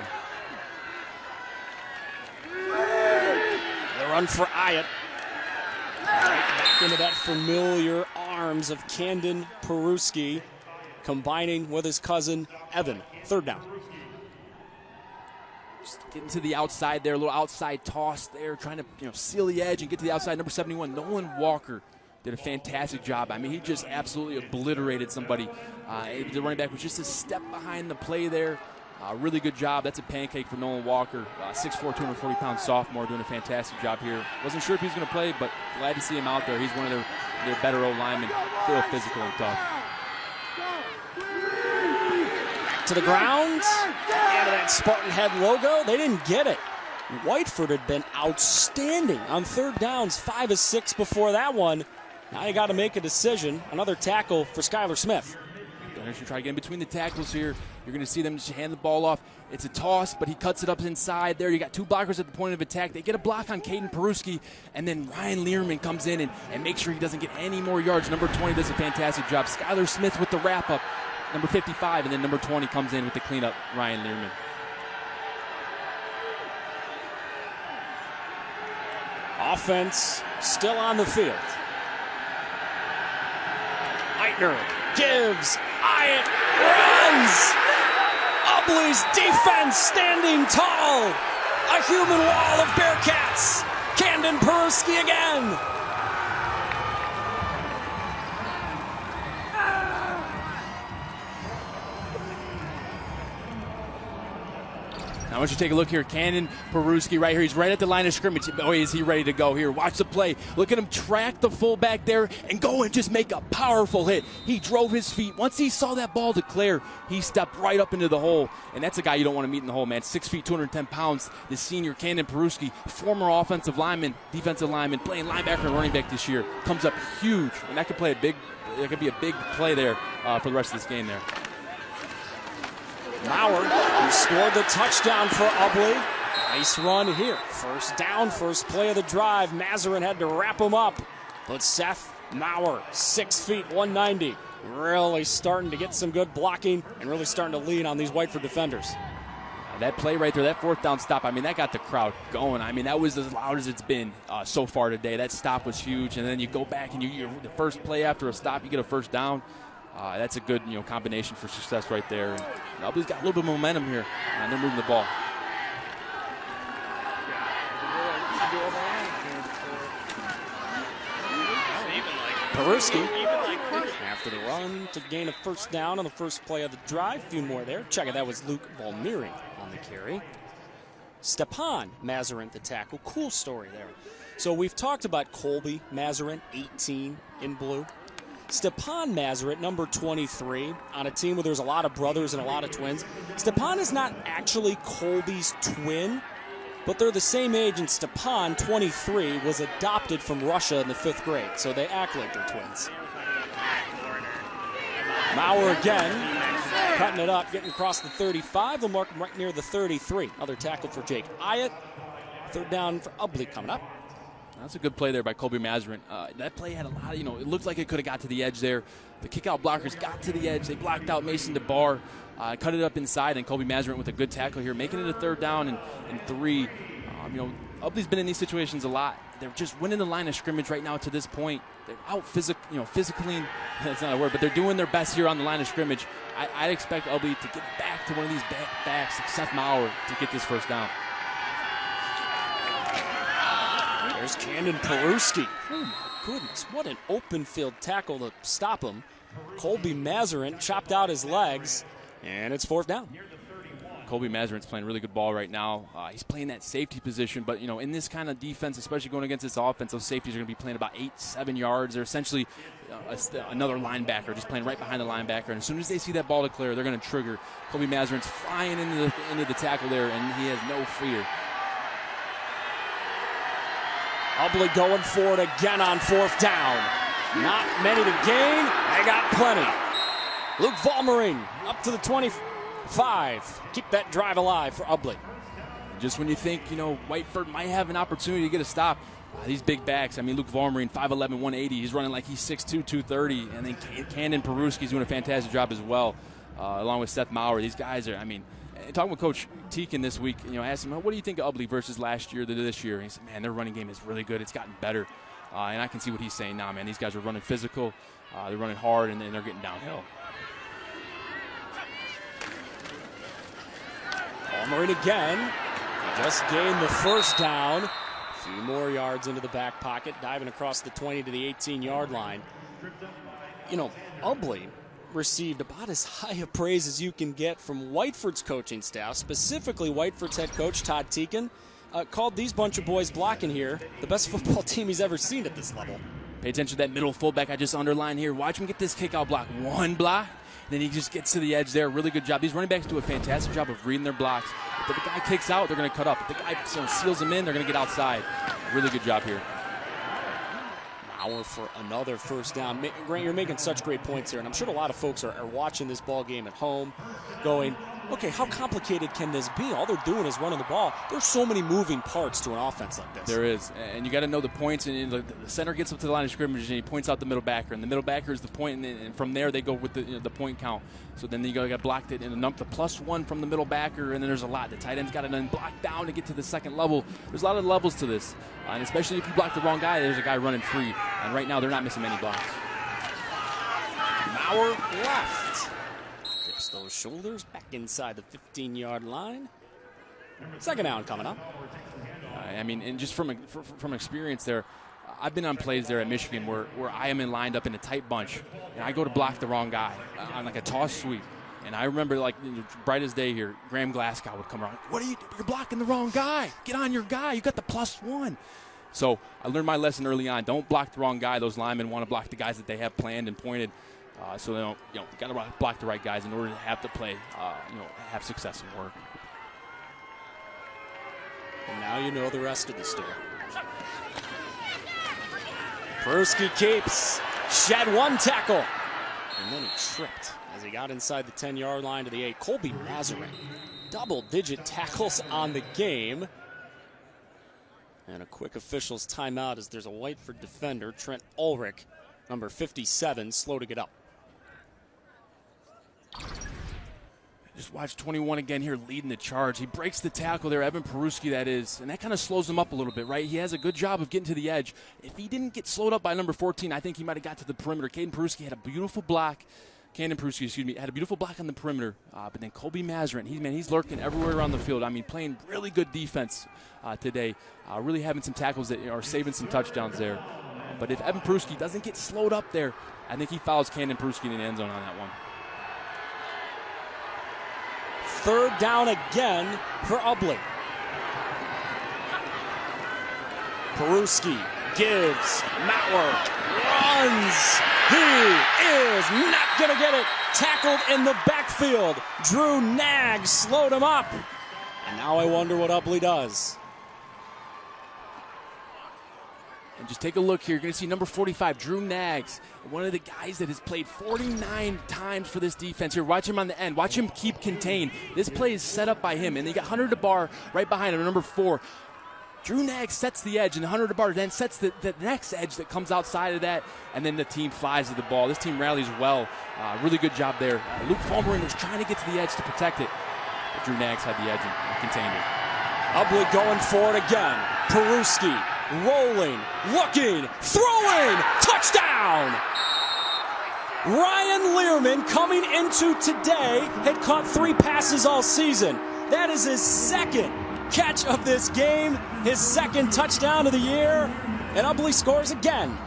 The run for Ayatt. Right back into that familiar arms of Camden Peruski, combining with his cousin Evan. Third down. Just getting to the outside there, a little outside toss there, trying to seal the edge and get to the outside. Number 71, Nolan Walker, did a fantastic job. I mean, he just absolutely obliterated somebody. The running back was just a step behind the play there. Really good job. That's a pancake for Nolan Walker. 6'4", 240-pound sophomore, doing a fantastic job here. Wasn't sure if he was going to play, but glad to see him out there. He's one of their better O-linemen, real physical and tough. To the ground, and that Spartan Head logo, they didn't get it. Whiteford had been outstanding on third downs, 5 of 6 before that one. Now you got to make a decision. Another tackle for Skylar Smith. They're try to get in between the tackles here. You're going to see them just hand the ball off. It's a toss, but he cuts it up inside there. You got 2 blockers at the point of attack. They get a block on Caden Peruski, and then Ryan Learman comes in and makes sure he doesn't get any more yards. Number 20 does a fantastic job. Skylar Smith with the wrap-up. Number 55, and then number 20 comes in with the cleanup, Ryan Learman. Offense still on the field. Eitner gives. Ayatt runs. Ubly's defense standing tall. A human wall of Bearcats. Camden Peruski again. Now, I want you to take a look here. Camden Peruski right here. He's right at the line of scrimmage. Boy, is he ready to go here. Watch the play. Look at him track the fullback there and go and just make a powerful hit. He drove his feet. Once he saw that ball declare, he stepped right up into the hole. And that's a guy you don't want to meet in the hole, man. 6 feet, 210 pounds. The senior Camden Peruski, former offensive lineman, defensive lineman, playing linebacker and running back this year, comes up huge. And that could be a big play there for the rest of this game there. Maurer, who scored the touchdown for Ubly. Nice run here. First down, first play of the drive. Mazarin had to wrap him up. But Seth Maurer, 6 feet, 190. really starting to get some good blocking and really starting to lean on these Whiteford defenders. That play right there, that fourth down stop, I mean, that got the crowd going. I mean, that was as loud as it's been so far today. That stop was huge, and then you go back and you the first play after a stop, you get a first down. That's a good combination for success right there. And Ubly's got a little bit of momentum here, and they're moving the ball. Peruski after the run to gain a first down on the first play of the drive. A few more there. Check it, that was Luke Valmieri on the carry. Stepan Mazarin the tackle. Cool story there. So we've talked about Colby Mazarin, 18 in blue. Stepan Mazarin, number 23, on a team where there's a lot of brothers and a lot of twins. Stepan is not actually Colby's twin, but they're the same age, and Stepan, 23, was adopted from Russia in the 5th grade, so they act like they're twins. Maurer again, cutting it up, getting across the 35. They'll mark him right near the 33. Another tackle for Jake Hyatt. Third down for Ubly coming up. That's a good play there by Colby Mazarin. That play had a lot of, it looked like it could have got to the edge there. The kick-out blockers got to the edge. They blocked out Mason DeBar, cut it up inside, and Colby Mazarin with a good tackle here, making it a third down and 3. Ubly's been in these situations a lot. They're just winning the line of scrimmage right now to this point. They're out physically, that's not a word, but they're doing their best here on the line of scrimmage. I'd expect Ubly to get back to one of these backs, like Seth Maurer, to get this first down. There's Camden Peruski. Oh my goodness, what an open field tackle to stop him. Colby Mazarin chopped out his legs, and it's 4th down. Colby Mazarin's playing really good ball right now. He's playing that safety position, but in this kind of defense, especially going against this offense, those safeties are going to be playing about 8-7 yards. They're essentially another linebacker, just playing right behind the linebacker. And as soon as they see that ball declare, they're going to trigger. Colby Mazarin's flying into the tackle there, and he has no fear. Ubly going for it again on 4th down. Not many to gain. They got plenty. Luke Valmieri up to the 25. Keep that drive alive for Ubly. Just when you think, Whiteford might have an opportunity to get a stop, these big backs, Luke Valmieri, 5'11", 180. He's running like he's 6'2", 230. And then Camden Peruski's doing a fantastic job as well, along with Seth Maurer. These guys are, talking with Coach Teakin this week, asked him, what do you think of Ubly versus last year to this year? And he said, man, their running game is really good. It's gotten better. And I can see what he's saying now, man. These guys are running physical. They're running hard, and they're getting downhill. Valmieri again. Just gained the first down. A few more yards into the back pocket, diving across the 20 to the 18-yard line. Ubly received about as high a praise as you can get from Whiteford's coaching staff, specifically Whiteford's head coach, Todd Teakin, called these bunch of boys blocking here the best football team he's ever seen at this level. Pay attention to that middle fullback I just underlined here. Watch him get this kick-out block. One block, then he just gets to the edge there. Really good job. These running backs do a fantastic job of reading their blocks. If the guy kicks out, they're going to cut up. If the guy seals them in, they're going to get outside. Really good job here. For another first down. Grant, you're making such great points here, and I'm sure a lot of folks are watching this ball game at home going, okay, how complicated can this be? All they're doing is running the ball. There's so many moving parts to an offense like this. There is, and you got to know the points, and the center gets up to the line of scrimmage, and he points out the middle backer, and the middle backer is the point, and from there they go with the point count. So then you got to block it, and the +1 from the middle backer, and then there's a lot. The tight end's got to then block down to get to the second level. There's a lot of levels to this, and especially if you block the wrong guy, there's a guy running free, and right now they're not missing many blocks. Maurer left. Dips those shoulders back inside the 15-yard line. Second down coming up. And just from experience there, I've been on plays there at Michigan where I am lined up in a tight bunch, and I go to block the wrong guy on like a toss sweep. And I remember, bright as day here, Graham Glasgow would come around. What are you doing? You're blocking the wrong guy. Get on your guy. You got the +1. So I learned my lesson early on. Don't block the wrong guy. Those linemen want to block the guys that they have planned and pointed. So they don't, got to block the right guys in order to have the play, have success and work. And now you know the rest of the story. Peruski keeps, shed one tackle, and then he tripped as he got inside the 10-yard line to the 8. Colby Mazarin, double-digit tackles on the game. And a quick official's timeout as there's a Whiteford defender, Trent Ulrich, number 57, slow to get up. Just watch 21 again here leading the charge. He breaks the tackle there, Evan Peruski that is, and that kind of slows him up a little bit, right? He has a good job of getting to the edge. If he didn't get slowed up by number 14, I think he might have got to the perimeter. Caden Peruski had a beautiful block. Cannon Peruski, had a beautiful block on the perimeter. But then Colby Mazarin, he's lurking everywhere around the field. I mean, playing really good defense today. Really having some tackles that are saving some touchdowns there. But if Evan Peruski doesn't get slowed up there, I think he fouls Cannon Peruski in the end zone on that one. Third down again for Ubly. Peruski gives, Matwork runs. He is not going to get it. Tackled in the backfield. Drew Naggs slowed him up. And now I wonder what Ubly does. And just take a look here. You're going to see number 45, Drew Naggs, one of the guys that has played 49 times for this defense here. Watch him on the end. Watch him keep contained. This play is set up by him. And they got Hunter DeBar right behind him, number 4. Drew Naggs sets the edge, and Hunter DeBar then sets the next edge that comes outside of that, and then the team flies to the ball. This team rallies well. Really good job there. Luke Fulmering was trying to get to the edge to protect it, but Drew Naggs had the edge and contained it. Ubly going for it again. Peruski rolling, looking, throwing, touchdown! Ryan Learman coming into today had caught 3 passes all season. That is his second catch of this game, his second touchdown of the year, and Ubly scores again.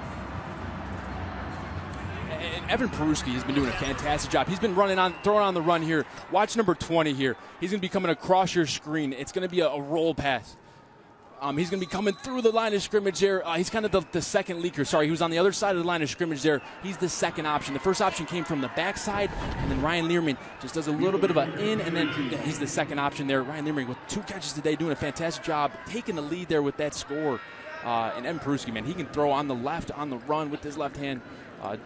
And Evan Peruski has been doing a fantastic job. He's been throwing on the run here. Watch number 20 here. He's going to be coming across your screen. It's going to be a roll pass. He's going to be coming through the line of scrimmage there. He's kind of the second leaker. Sorry, he was on the other side of the line of scrimmage there. He's the second option. The first option came from the backside, and then Ryan Learman just does a little bit of an in, and then he's the second option there. Ryan Learman with 2 catches today, doing a fantastic job, taking the lead there with that score. And Evan Peruski, man, he can throw on the left, on the run with his left hand,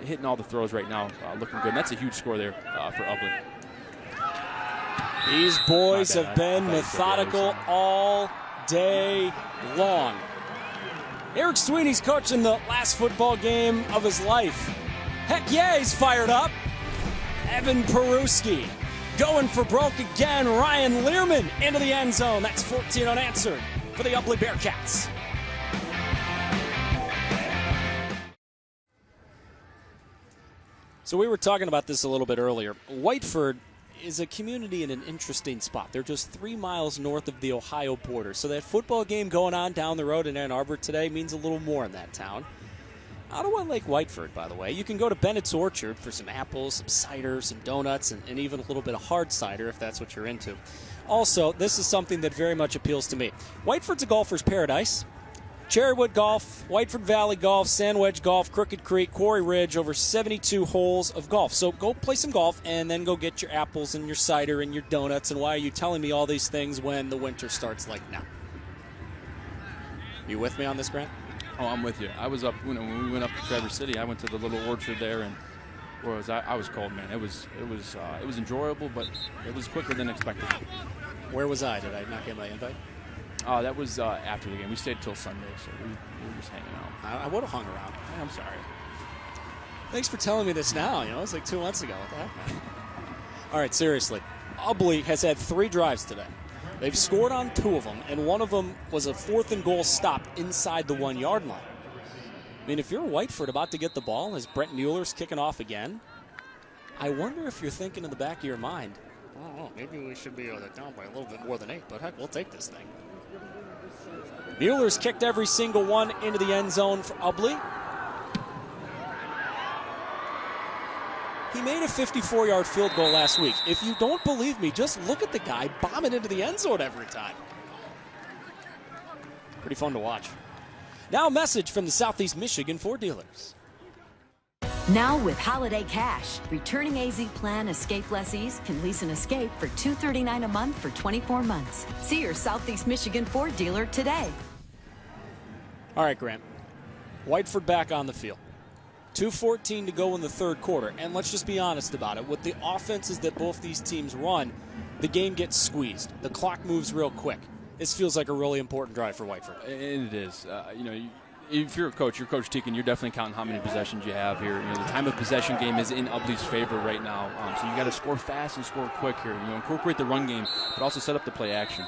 hitting all the throws right now, looking good. And that's a huge score there for Ubly. These boys have been methodical all day long. Eric Sweeney's coaching the last football game of his life. Heck yeah, he's fired up. Evan Peruski going for broke again. Ryan Learman into the end zone. That's 14 unanswered for the Ubly Bearcats. So we were talking about this a little bit earlier. Whiteford is a community in an interesting spot. They're just 3 miles north of the Ohio border. So that football game going on down the road in Ann Arbor today means a little more in that town. Ottawa Lake Whiteford, by the way. You can go to Bennett's Orchard for some apples, some cider, some donuts, and even a little bit of hard cider if that's what you're into. Also, this is something that very much appeals to me. Whiteford's a golfer's paradise. Cherrywood Golf, Whiteford Valley Golf, Sandwedge Golf, Crooked Creek, Quarry Ridge, over 72 holes of golf. So go play some golf and then go get your apples and your cider and your donuts. And why are you telling me all these things when the winter starts like now? You with me on this, Grant? Oh, I'm with you. I was up when we went up to Traverse City. I went to the little orchard there, and I was cold, man. It was enjoyable, but it was quicker than expected. Where was I? Did I not get my invite? That was after the game. We stayed till Sunday, so we were just hanging out. I would have hung around. I'm sorry. Thanks for telling me this now. You know, it's like 2 months ago. What the heck? All right, seriously. Ubly has had 3 drives today. They've scored on 2 of them, and one of them was a 4th and goal stop inside the 1-yard line. I mean, if you're Whiteford about to get the ball as Brett Mueller's kicking off again, I wonder if you're thinking in the back of your mind, I don't know, maybe we should be down by a little bit more than 8, but heck, we'll take this thing. Mueller's kicked every single one into the end zone for Ubly. He made a 54-yard field goal last week. If you don't believe me, just look at the guy bombing into the end zone every time. Pretty fun to watch. Now a message from the Southeast Michigan Ford dealers. Now with Holiday Cash, returning AZ Plan Escape lessees can lease an Escape for $239 a month for 24 months. See your Southeast Michigan Ford dealer today. All right, Grant. Whiteford back on the field. 2:14 to go in the third quarter. And let's just be honest about it. With the offenses that both these teams run, the game gets squeezed. The clock moves real quick. This feels like a really important drive for Whiteford. And it is. if you're a coach, you're Coach Teakin, you're definitely counting how many possessions you have here. The time of possession game is in Ubly's favor right now. So you got to score fast and score quick here. Incorporate the run game, but also set up the play action.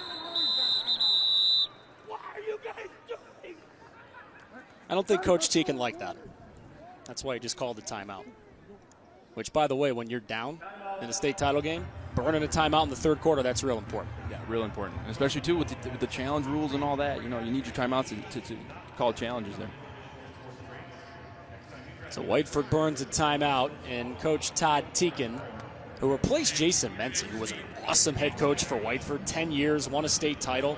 I don't think Coach Teakin liked that. That's why he just called the timeout. Which, by the way, when you're down in a state title game, burning a timeout in the third quarter, that's real important. Yeah, real important. Especially, too, with the challenge rules and all that. You need your timeouts to call challenges there. So Whiteford burns a timeout, and Coach Todd Teakin, who replaced Jason Mency, who was an awesome head coach for Whiteford, 10 years, won a state title.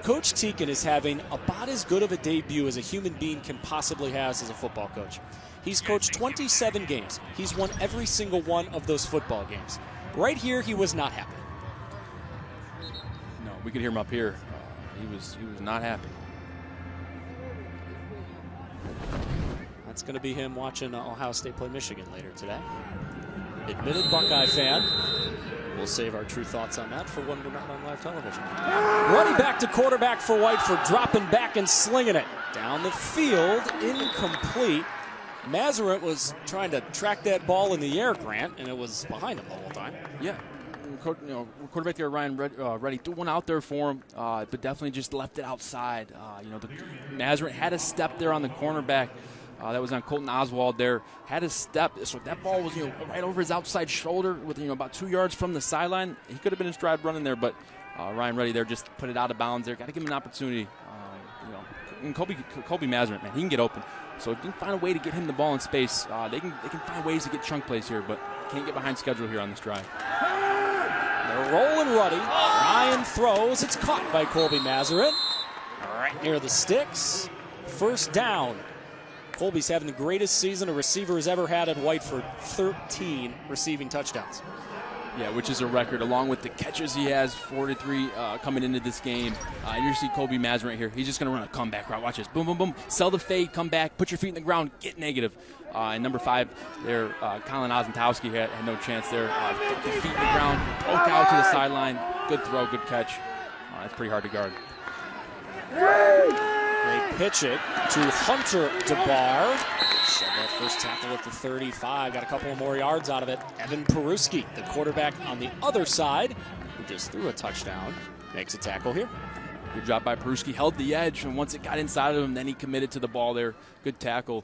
Coach Teakin is having about as good of a debut as a human being can possibly have as a football coach. He's coached 27 games. He's won every single one of those football games. Right here, he was not happy. No, we could hear him up here. He was not happy. That's going to be him watching Ohio State play Michigan later today. Admitted Buckeye fan. We'll save our true thoughts on that for when we're not on live television. Running back to quarterback for Whiteford, dropping back and slinging it. Down the field, incomplete. Mazarin was trying to track that ball in the air, Grant, and it was behind him the whole time. Yeah. Quarterback there, Ryan Reddy, threw one out there for him, but definitely just left it outside. Mazarin had a step there on the cornerback. That was on Colton Oswald there. Had a step, so that ball was right over his outside shoulder with about 2 yards from the sideline. He could have been in stride running there, but Ryan Reddy there just put it out of bounds there. Got to give him an opportunity. And Colby Mazarin, man, he can get open. So if you can find a way to get him the ball in space, they can find ways to get chunk plays here, but can't get behind schedule here on this drive. They're rolling Ruddy. Ryan throws. It's caught by Colby Mazarin. Right near the sticks. First down. Colby's having the greatest season a receiver has ever had at Whiteford. 13 receiving touchdowns. Yeah, which is a record, along with the catches he has, 43 coming into this game. You see Colby Mazarin right here. He's just going to run a comeback route. Watch this. Boom, boom, boom. Sell the fade, come back, put your feet in the ground, get negative. And number 5 there, Colin Ozentowski had no chance there. Put the feet in the ground, poke out to the sideline. Good throw, good catch. It's pretty hard to guard. They pitch it to Hunter DeBar. Shed that first tackle at the 35. Got a couple of more yards out of it. Evan Peruski, the quarterback on the other side, who just threw a touchdown, makes a tackle here. Good job by Peruski. Held the edge, and once it got inside of him, then he committed to the ball there. Good tackle.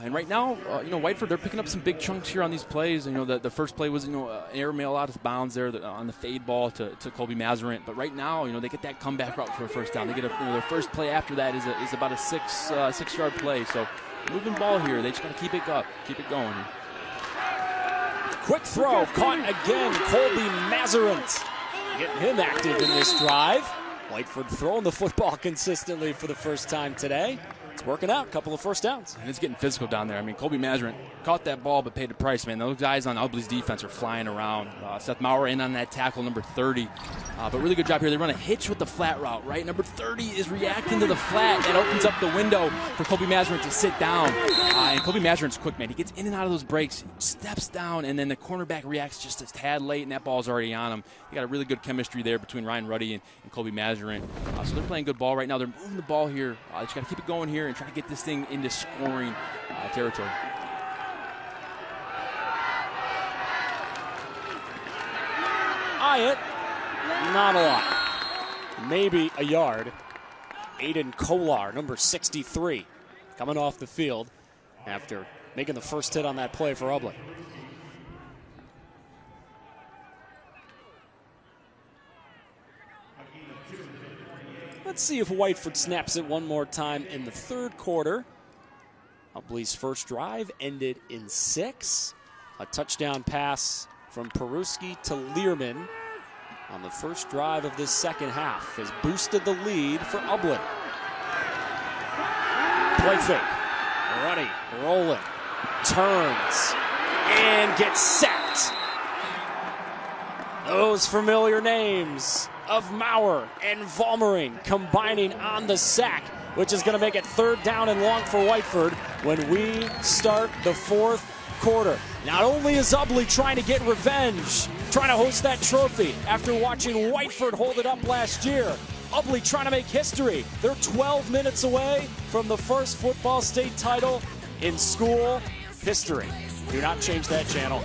And right now, Whiteford, they're picking up some big chunks here on these plays. The first play was, an air mail out of bounds there on the fade ball to Colby Mazarin. But right now, they get that comeback route for a first down. They get their first play after that is about a six-yard play. So moving ball here, they just got to keep it up, keep it going. Quick throw, caught again, Colby Mazarin. Getting him active in this drive. Whiteford throwing the football consistently for the first time today. It's working out, a couple of first downs. And it's getting physical down there. Colby Mazarin caught that ball but paid the price, man. Those guys on Ubly's defense are flying around. Seth Maurer in on that tackle, number 30. But really good job here. They run a hitch with the flat route, right? Number 30 is reacting to the flat. That opens up the window for Colby Mazarin to sit down. And Colby Mazarin's quick, man. He gets in and out of those breaks, steps down, and then the cornerback reacts just a tad late, and that ball's already on him. You got a really good chemistry there between Ryan Ruddy and Colby Mazarin. So they're playing good ball right now. They're moving the ball here. They just got to keep it going here and try to get this thing into scoring territory. Hyatt, not a lot. Maybe a yard. Aiden Kolar, number 63, coming off the field after making the first hit on that play for Ubly. Let's see if Whiteford snaps it one more time in the third quarter. Ubly's first drive ended in 6. A touchdown pass from Peruski to Learman on the first drive of this second half has boosted the lead for Ubly. Play fake. Ruddy, rolling, turns, and gets sacked. Those familiar names of Maurer and Vollmering combining on the sack, which is going to make it third down and long for Whiteford when we start the fourth quarter. Not only is Ubly trying to get revenge, trying to host that trophy after watching Whiteford hold it up last year, Ubly trying to make history. They're 12 minutes away from the first football state title in school history. Do not change that channel.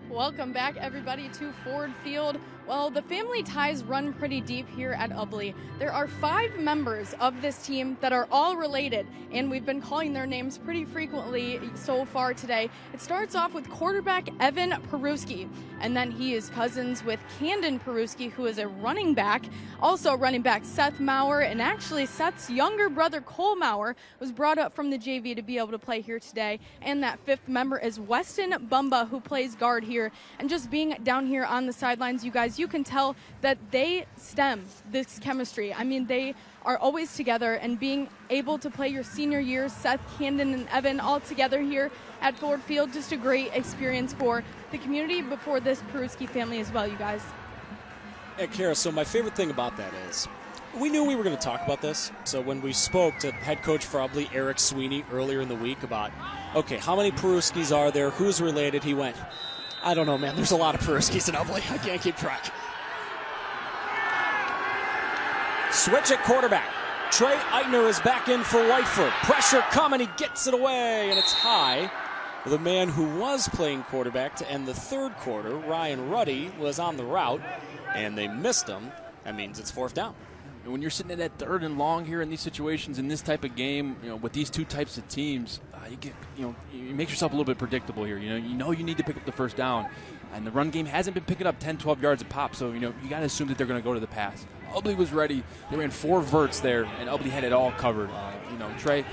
Welcome back, everybody, to Ford Field. Well, the family ties run pretty deep here at Ubly. There are 5 members of this team that are all related, and we've been calling their names pretty frequently so far today. It starts off with quarterback Evan Peruski, and then he is cousins with Camden Peruski, who is a running back. Also running back Seth Maurer, and actually Seth's younger brother Cole Maurer was brought up from the JV to be able to play here today. And that 5th member is Weston Bumba, who plays guard here. And just being down here on the sidelines, you guys, you can tell that they stem this chemistry. I mean, they are always together, and being able to play your senior year, Seth, Camden, and Evan all together here at Ford Field, just a great experience for the community, but for this Peruski family as well, you guys. Hey, Kara, so my favorite thing about that is we knew we were going to talk about this. So when we spoke to head coach for Ubly, Eric Sweeney, earlier in the week about, okay, how many Peruskis are there? Who's related? He went, I don't know, man. There's a lot of Peruskis in Ubly. I can't keep track. Switch at quarterback. Trey Eitner is back in for Whiteford. Pressure coming. He gets it away, and it's high. The man who was playing quarterback to end the 3rd quarter, Ryan Ruddy, was on the route, and they missed him. That means it's 4th down. When you're sitting at that 3rd and long here in these situations, in this type of game, with these 2 types of teams, you make yourself a little bit predictable here. You know you need to pick up the 1st down, and the run game hasn't been picking up 10, 12 yards a pop. So you got to assume that they're going to go to the pass. Ubly was ready. They ran 4 verts there, and Ubly had it all covered. Trey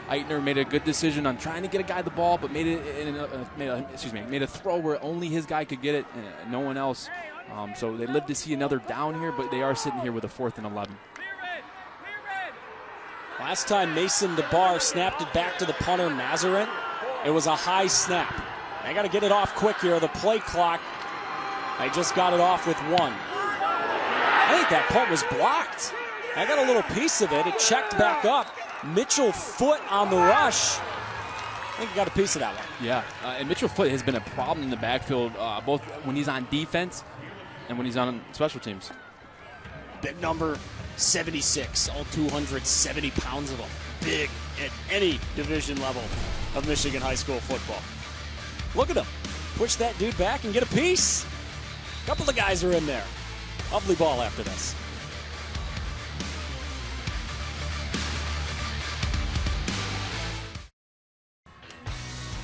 Eitner made a good decision on trying to get a guy the ball, but made a throw where only his guy could get it, and no one else. So they live to see another down here, but they are sitting here with a 4th and 11. Last time Mason DeBar snapped it back to the punter, Mazarin, it was a high snap. They got to get it off quick here. The play clock, they just got it off with 1. I think that punt was blocked. I got a little piece of it. It checked back up. Mitchell Foot on the rush. I think he got a piece of that one. Yeah, and Mitchell Foot has been a problem in the backfield, both when he's on defense and when he's on special teams. Big number 76, all 270 pounds of him. Big at any division level of Michigan high school football. Look at him. Push that dude back and get a piece. A couple of guys are in there. Lovely ball after this.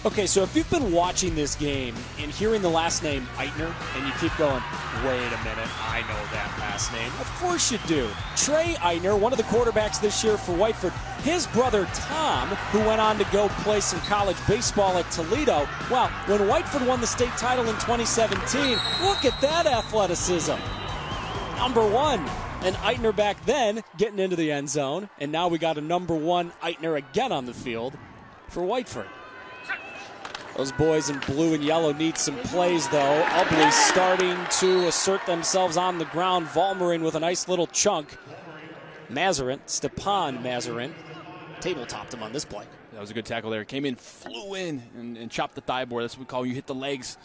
Okay, so if you've been watching this game and hearing the last name Eitner, and you keep going, wait a minute, I know that last name. Of course you do. Trey Eitner, one of the quarterbacks this year for Whiteford. His brother Tom, who went on to go play some college baseball at Toledo. Well, when Whiteford won the state title in 2017, look at that athleticism. Number 1. And Eitner back then getting into the end zone. And now we got a number 1 Eitner again on the field for Whiteford. Those boys in blue and yellow need some plays, though. Ubly starting to assert themselves on the ground. Valmerin with a nice little chunk. Mazarin, Stepan Mazarin, table-topped him on this play. That was a good tackle there. Came in, flew in, and chopped the thigh board. That's what we call you hit the legs.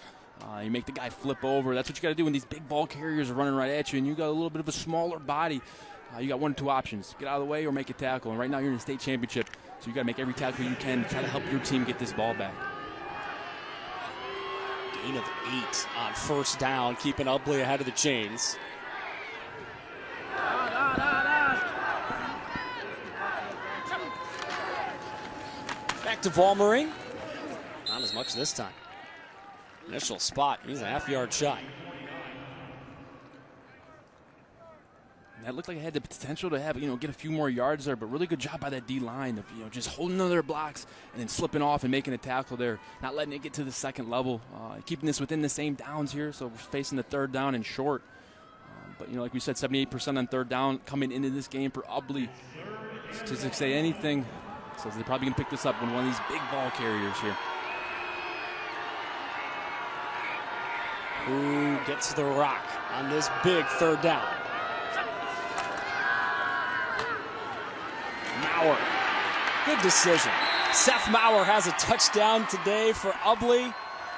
You make the guy flip over. That's what you got to do when these big ball carriers are running right at you, and you got a little bit of a smaller body. You got 1 or 2 options. Get out of the way or make a tackle. And right now you're in the state championship, so you got to make every tackle you can to try to help your team get this ball back. Gain of 8 on 1st down, keeping Ubly ahead of the chains. Back to Valmerin. Not as much this time. Initial spot, he's a half-yard shy. And that looked like it had the potential to have, get a few more yards there, but really good job by that D-line of, just holding on their blocks and then slipping off and making a tackle there, not letting it get to the 2nd level, keeping this within the same downs here, so we're facing the 3rd down and short. But, like we said, 78% on 3rd down coming into this game for Ubly. Statistics say anything, so they're probably going to pick this up when one of these big ball carriers here. Who gets the rock on this big 3rd down? Maurer. Good decision. Seth Maurer has a touchdown today for Ubly.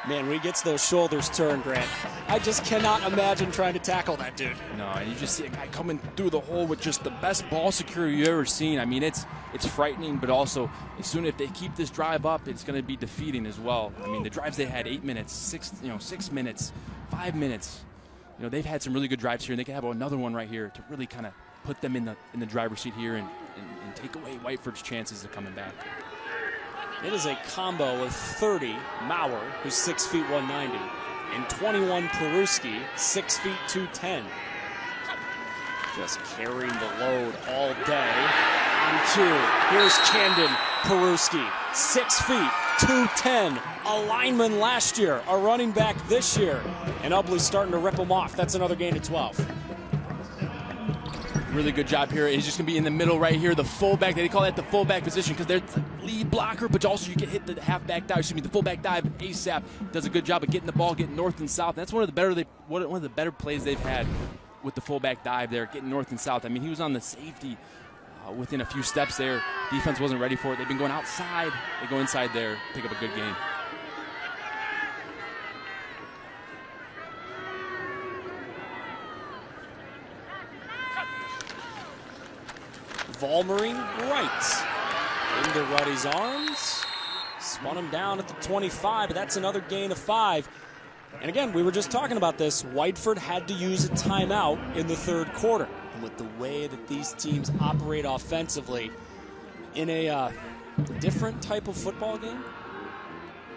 Man, when he gets those shoulders turned, Grant, I just cannot imagine trying to tackle that dude. No, and you just see a guy coming through the hole with just the best ball security you've ever seen. I mean, it's frightening, but also as soon as they keep this drive up, it's going to be defeating as well. I mean, the drives they had 8 minutes, 6 minutes, 5 minutes. You know, they've had some really good drives here, and they can have another one right here to really kind of put them in the driver's seat here and take away Whiteford's chances of coming back. It is a combo of 30, Maurer, who's 6 feet 190, and 21, Peruski, 6 feet 210. Just carrying the load all day. On cue, here's Camden Peruski, 6 feet 210, a lineman last year, a running back this year, and Ubly's starting to rip him off. That's another gain of 12. Really good job here. He's just going to be in the middle right here, the fullback. They call that the fullback position because they're the lead blocker, but also you can hit the halfback dive. The fullback dive. ASAP does a good job of getting the ball, getting north and south. That's one of the better plays they've had with the fullback dive there, getting north and south. I mean, he was on the safety within a few steps there. Defense wasn't ready for it. They've been going outside. They go inside there, pick up a good gain. Vollmering right into Ruddy's arms. Spun him down at the 25, but that's another gain of 5. And again, we were just talking about this. Whiteford had to use a timeout in the third quarter. And with the way that these teams operate offensively in a different type of football game,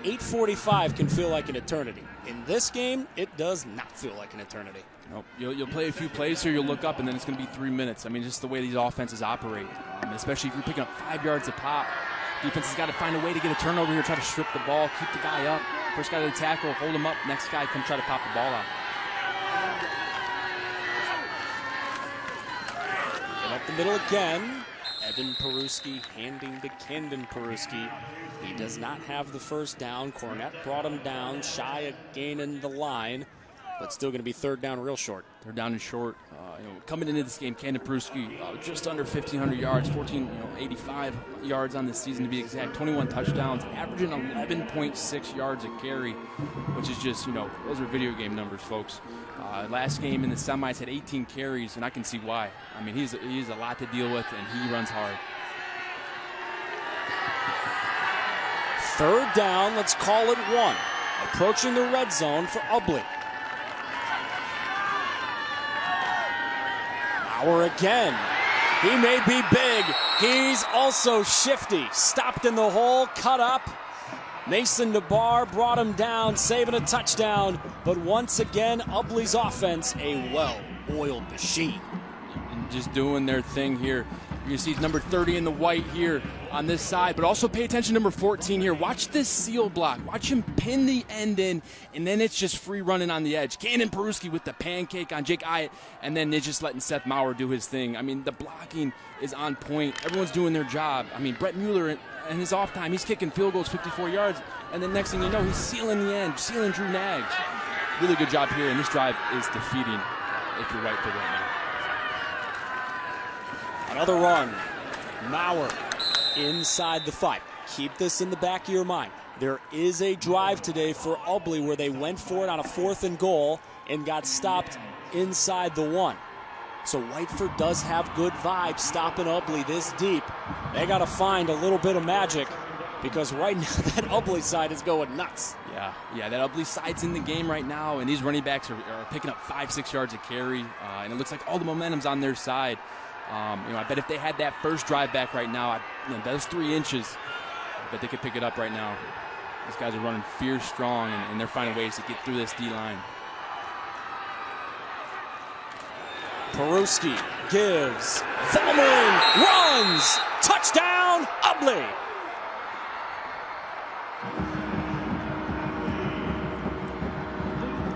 8:45 can feel like an eternity. In this game, it does not feel like an eternity. Nope. You'll play a few plays here, you'll look up, and then it's going to be 3 minutes. I mean, just the way these offenses operate, especially if you're picking up 5 yards a pop. Defense has got to find a way to get a turnover here, try to strip the ball, keep the guy up. First guy to the tackle, hold him up. Next guy come try to pop the ball out. And up the middle again. Evan Peruski handing to Camden Peruski. He does not have the first down. Cornette brought him down, shy of gaining the line, but still going to be third down real short. Third down and short. Coming into this game, Camden Peruski just under 1,500 yards, 85 yards on the season to be exact, 21 touchdowns, averaging 11.6 yards a carry, which is just, those are video game numbers, folks. Last game in the semis had 18 carries, and I can see why. I mean, he's a lot to deal with, and he runs hard. Third down, let's call it 1. Approaching the red zone for Ubly. Maurer again. He may be big. He's also shifty. Stopped in the hole, cut up. Mason DeBar brought him down, saving a touchdown. But once again, Ubly's offense, a well-oiled machine. And just doing their thing here. You can see number 30 in the white here on this side, but also pay attention to number 14 here. Watch this seal block. Watch him pin the end in, and then it's just free running on the edge. Camden Peruski with the pancake on Jake Hyatt, and then they're just letting Seth Maurer do his thing. I mean, the blocking is on point. Everyone's doing their job. I mean, Brett Mueller in his off time, he's kicking field goals 54 yards, and then next thing you know, he's sealing the end, sealing Drew Nags. Really good job here, and this drive is defeating if you're Whiteford right now. Another run. Maurer inside the 5. Keep this in the back of your mind. There is a drive today for Ubly where they went for it on a 4th and goal and got stopped inside the 1. So Whiteford does have good vibes stopping Ubly this deep. They got to find a little bit of magic because right now that Ubly side is going nuts. Yeah, that Ubly side's in the game right now, and these running backs are picking up 5-6 yards a carry, and it looks like all the momentum's on their side. I bet if they had that first drive back right now, those 3 inches, I bet they could pick it up right now. These guys are running fierce strong, and they're finding ways to get through this D-line. Peruski gives. Vollmering runs. Touchdown, Ubly.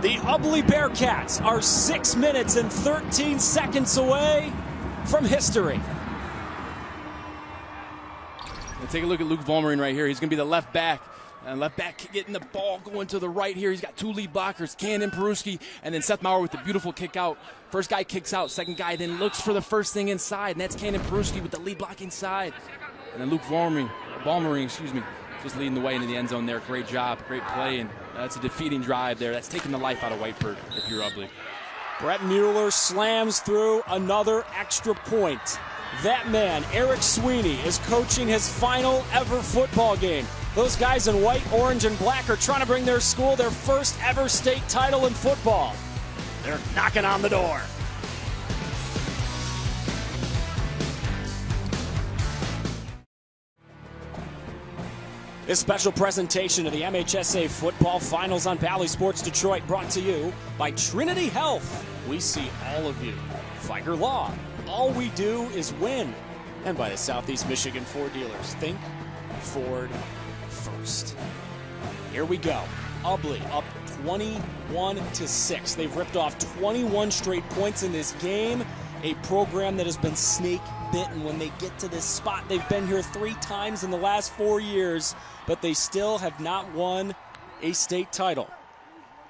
The Ubly Bearcats are 6 minutes and 13 seconds away from history. Let's take a look at Luke Vollmering right here. He's going to be the left back. And left back getting the ball going to the right here. He's got 2 lead blockers, Camden Peruski, and then Seth Maurer with the beautiful kick out. First guy kicks out, second guy then looks for the first thing inside, and that's Camden Peruski with the lead block inside. And then Luke Vollmering, just leading the way into the end zone there. Great job, great play, and That's a defeating drive there. That's taking the life out of Whiteford if you're Ubly. Brett Mueller slams through another extra point. That man, Eric Sweeney, is coaching his final ever football game. Those guys in white, orange, and black are trying to bring their school their first ever state title in football. They're knocking on the door. This special presentation of the MHSAA Football Finals on Bally Sports Detroit brought to you by Trinity Health. We see all of you. Figer Law. All we do is win. And by the Southeast Michigan Ford dealers. Think Ford first. Here we go. Ubly up 21-6. They've ripped off 21 straight points in this game. A program that has been snake bitten when they get to this spot. They've been here 3 times in the last 4 years, but they still have not won a state title.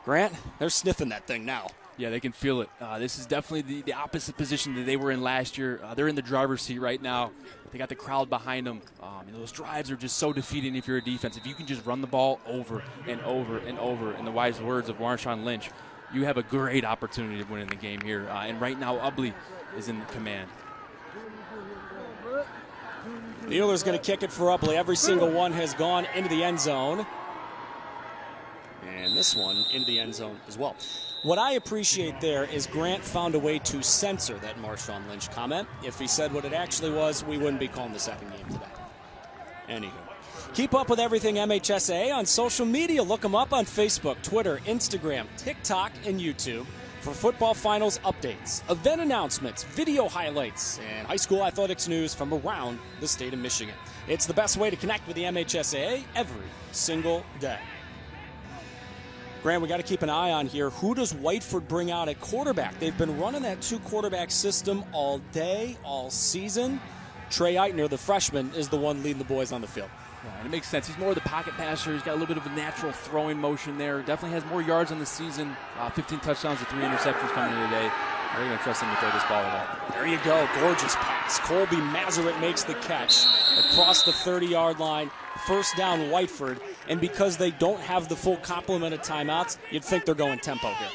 Grant, they're sniffing that thing now. Yeah, they can feel it. This is definitely the opposite position that they were in last year. They're in the driver's seat right now. They got the crowd behind them. Those drives are just so defeating if you're a defense. If you can just run the ball over and over and over, in the wise words of Marshawn Lynch, you have a great opportunity to win in the game here. And right now, Ubly is in command. Mueller's going to kick it for Ubly. Every single one has gone into the end zone. And this one into the end zone as well. What I appreciate there is Grant found a way to censor that Marshawn Lynch comment. If he said what it actually was, we wouldn't be calling the second game today. Anywho. Keep up with everything MHSAA on social media. Look them up on Facebook, Twitter, Instagram, TikTok, and YouTube for football finals updates, event announcements, video highlights, and high school athletics news from around the state of Michigan. It's the best way to connect with the MHSAA every single day. Grant, we got to keep an eye on here. Who does Whiteford bring out at quarterback? They've been running that 2-quarterback system all day, all season. Trey Eitner, the freshman, is the one leading the boys on the field. Yeah, and it makes sense. He's more of the pocket passer. He's got a little bit of a natural throwing motion there. Definitely has more yards on the season. 15 touchdowns to 3 interceptions coming in today. Are you going to trust him to throw this ball at all? There you go. Gorgeous pass. Colby Mazerit makes the catch across the 30-yard line. First down, Whiteford. And because they don't have the full complement of timeouts, you'd think they're going tempo here.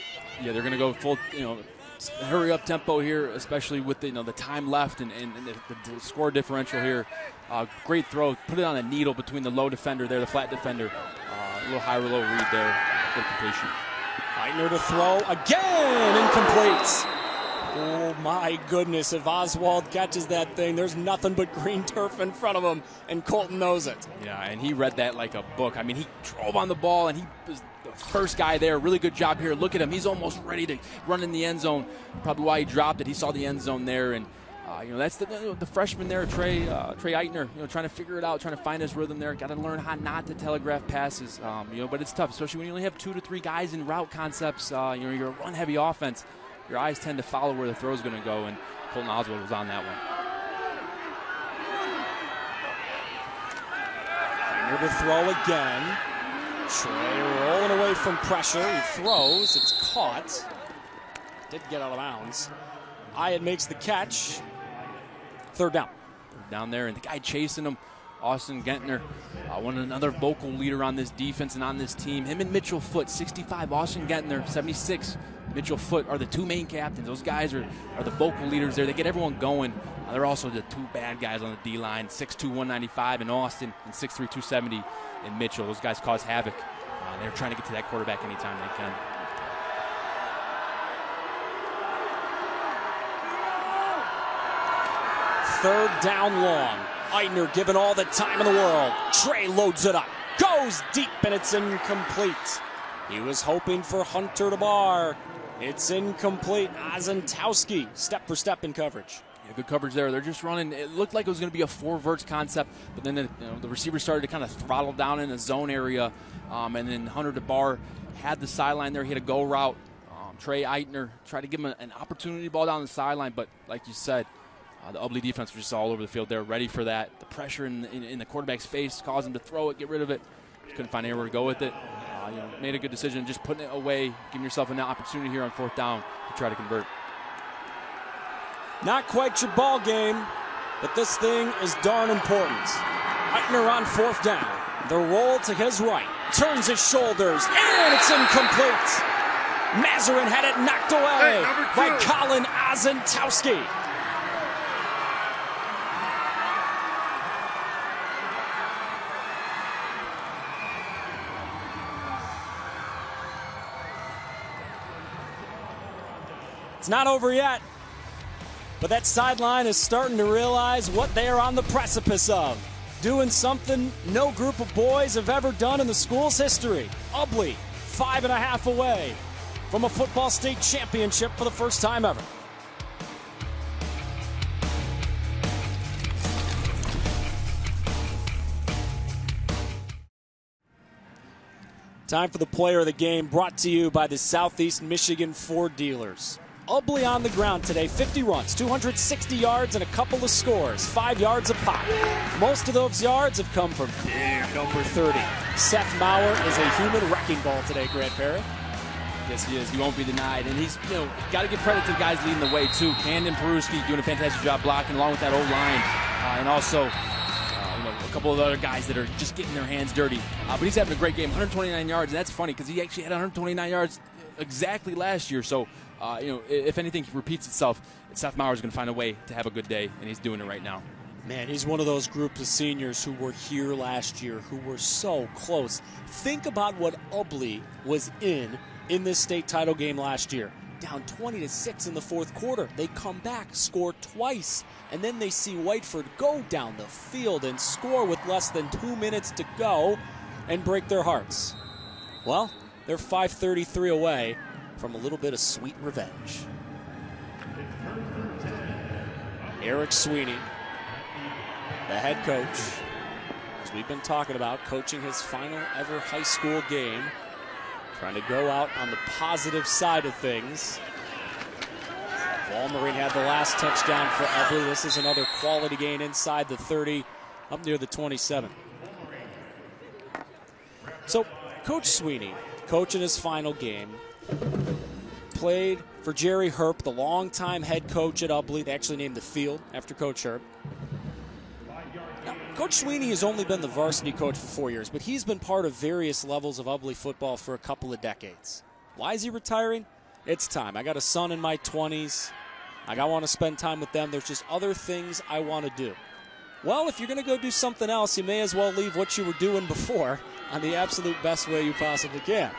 Yeah, they're going to go full, hurry up tempo here, especially with the time left and the score differential here. Great throw. Put it on a needle between the low defender there, the flat defender. A little high or low read there. Good completion. Eitner to throw again, incomplete. Oh my goodness, if Oswald catches that thing, there's nothing but green turf in front of him, and Colton knows it. Yeah, and he read that like a book. I mean, he drove on the ball, and he was the first guy there. Really good job here. Look at him. He's almost ready to run in the end zone. Probably why he dropped it. He saw the end zone there, and that's the freshman there, Trey Eitner, trying to figure it out, trying to find his rhythm there. Got to learn how not to telegraph passes, but it's tough, especially when you only have 2 to 3 guys in route concepts. You're a run-heavy offense. Your eyes tend to follow where the throw is going to go, and Colton Oswald was on that one. Eitner to throw again. Trey rolling away from pressure. He throws. It's caught. Did get out of bounds. Hyatt makes the catch. Third down. Down there, and the guy chasing him, Austin Gentner, another vocal leader on this defense and on this team. Him and Mitchell Foote, 65, Austin Gentner, 76. Mitchell Foote are the 2 main captains. Those guys are the vocal leaders there. They get everyone going. They're also the 2 bad guys on the D-line, 6'2", 195 in Austin and 6'3", 270 in Mitchell. Those guys cause havoc. They're trying to get to that quarterback anytime they can. Third down long. Eitner given all the time in the world. Trey loads it up. Goes deep, and it's incomplete. He was hoping for Hunter to bar. It's incomplete. Ozentowski, step for step in coverage. Yeah, good coverage there. They're just running. It looked like it was going to be a 4 verts concept, but then the receiver started to kind of throttle down in the zone area, and then Hunter DeBar had the sideline there. He had a go route. Trey Eitner tried to give him an opportunity ball down the sideline, but like you said, the Ubly defense was just all over the field. They're ready for that. The pressure in the quarterback's face caused him to throw it, get rid of it. Couldn't find anywhere to go with it. Made a good decision, just putting it away, giving yourself an opportunity here on 4th down to try to convert. Not quite your ball game, but this thing is darn important. Eitner on 4th down. The roll to his right. turns his shoulders, and it's incomplete. Mazarin had it knocked away by Colin Ozentowski. It's not over yet, but that sideline is starting to realize what they are on the precipice of. Doing something no group of boys have ever done in the school's history. Ubly, 5.5 away from a football state championship for the first time ever. Time for the player of the game, brought to you by the Southeast Michigan Ford dealers. Ubly on the ground today, 50 runs, 260 yards, and a couple of scores, 5 yards a pop. Most of those yards have come from big number 30. Seth Maurer is a human wrecking ball today, Grant Perry. Yes, he is. He won't be denied. And he's, got to give credit to the guys leading the way, too. Camden Peruski doing a fantastic job blocking along with that O-line. And also, a couple of other guys that are just getting their hands dirty. But he's having a great game, 129 yards. And that's funny because he actually had 129 yards exactly last year. So, if anything repeats itself, Seth Maurer is going to find a way to have a good day, and he's doing it right now. Man, he's one of those groups of seniors who were here last year, who were so close. Think about what Ubly was in this state title game last year. Down 20-6 in the fourth quarter. They come back, score twice, and then they see Whiteford go down the field and score with less than 2 minutes to go and break their hearts. Well, they're 5:33 away from a little bit of sweet revenge. Eric Sweeney, the head coach, as we've been talking about, coaching his final ever high school game, trying to go out on the positive side of things. Walmering had the last touchdown for Ubly. This is another quality gain inside the 30, up near the 27. So, Coach Sweeney, coaching his final game, played for Jerry Herp, the longtime head coach at Ubly. They actually named the field after Coach Herp. Now, Coach Sweeney has only been the varsity coach for 4 years, but he's been part of various levels of Ubly football for a couple of decades. Why is he retiring? It's time. I got a son in my 20s. I want to spend time with them. There's just other things I want to do. Well, if you're going to go do something else, you may as well leave what you were doing before on the absolute best way you possibly can.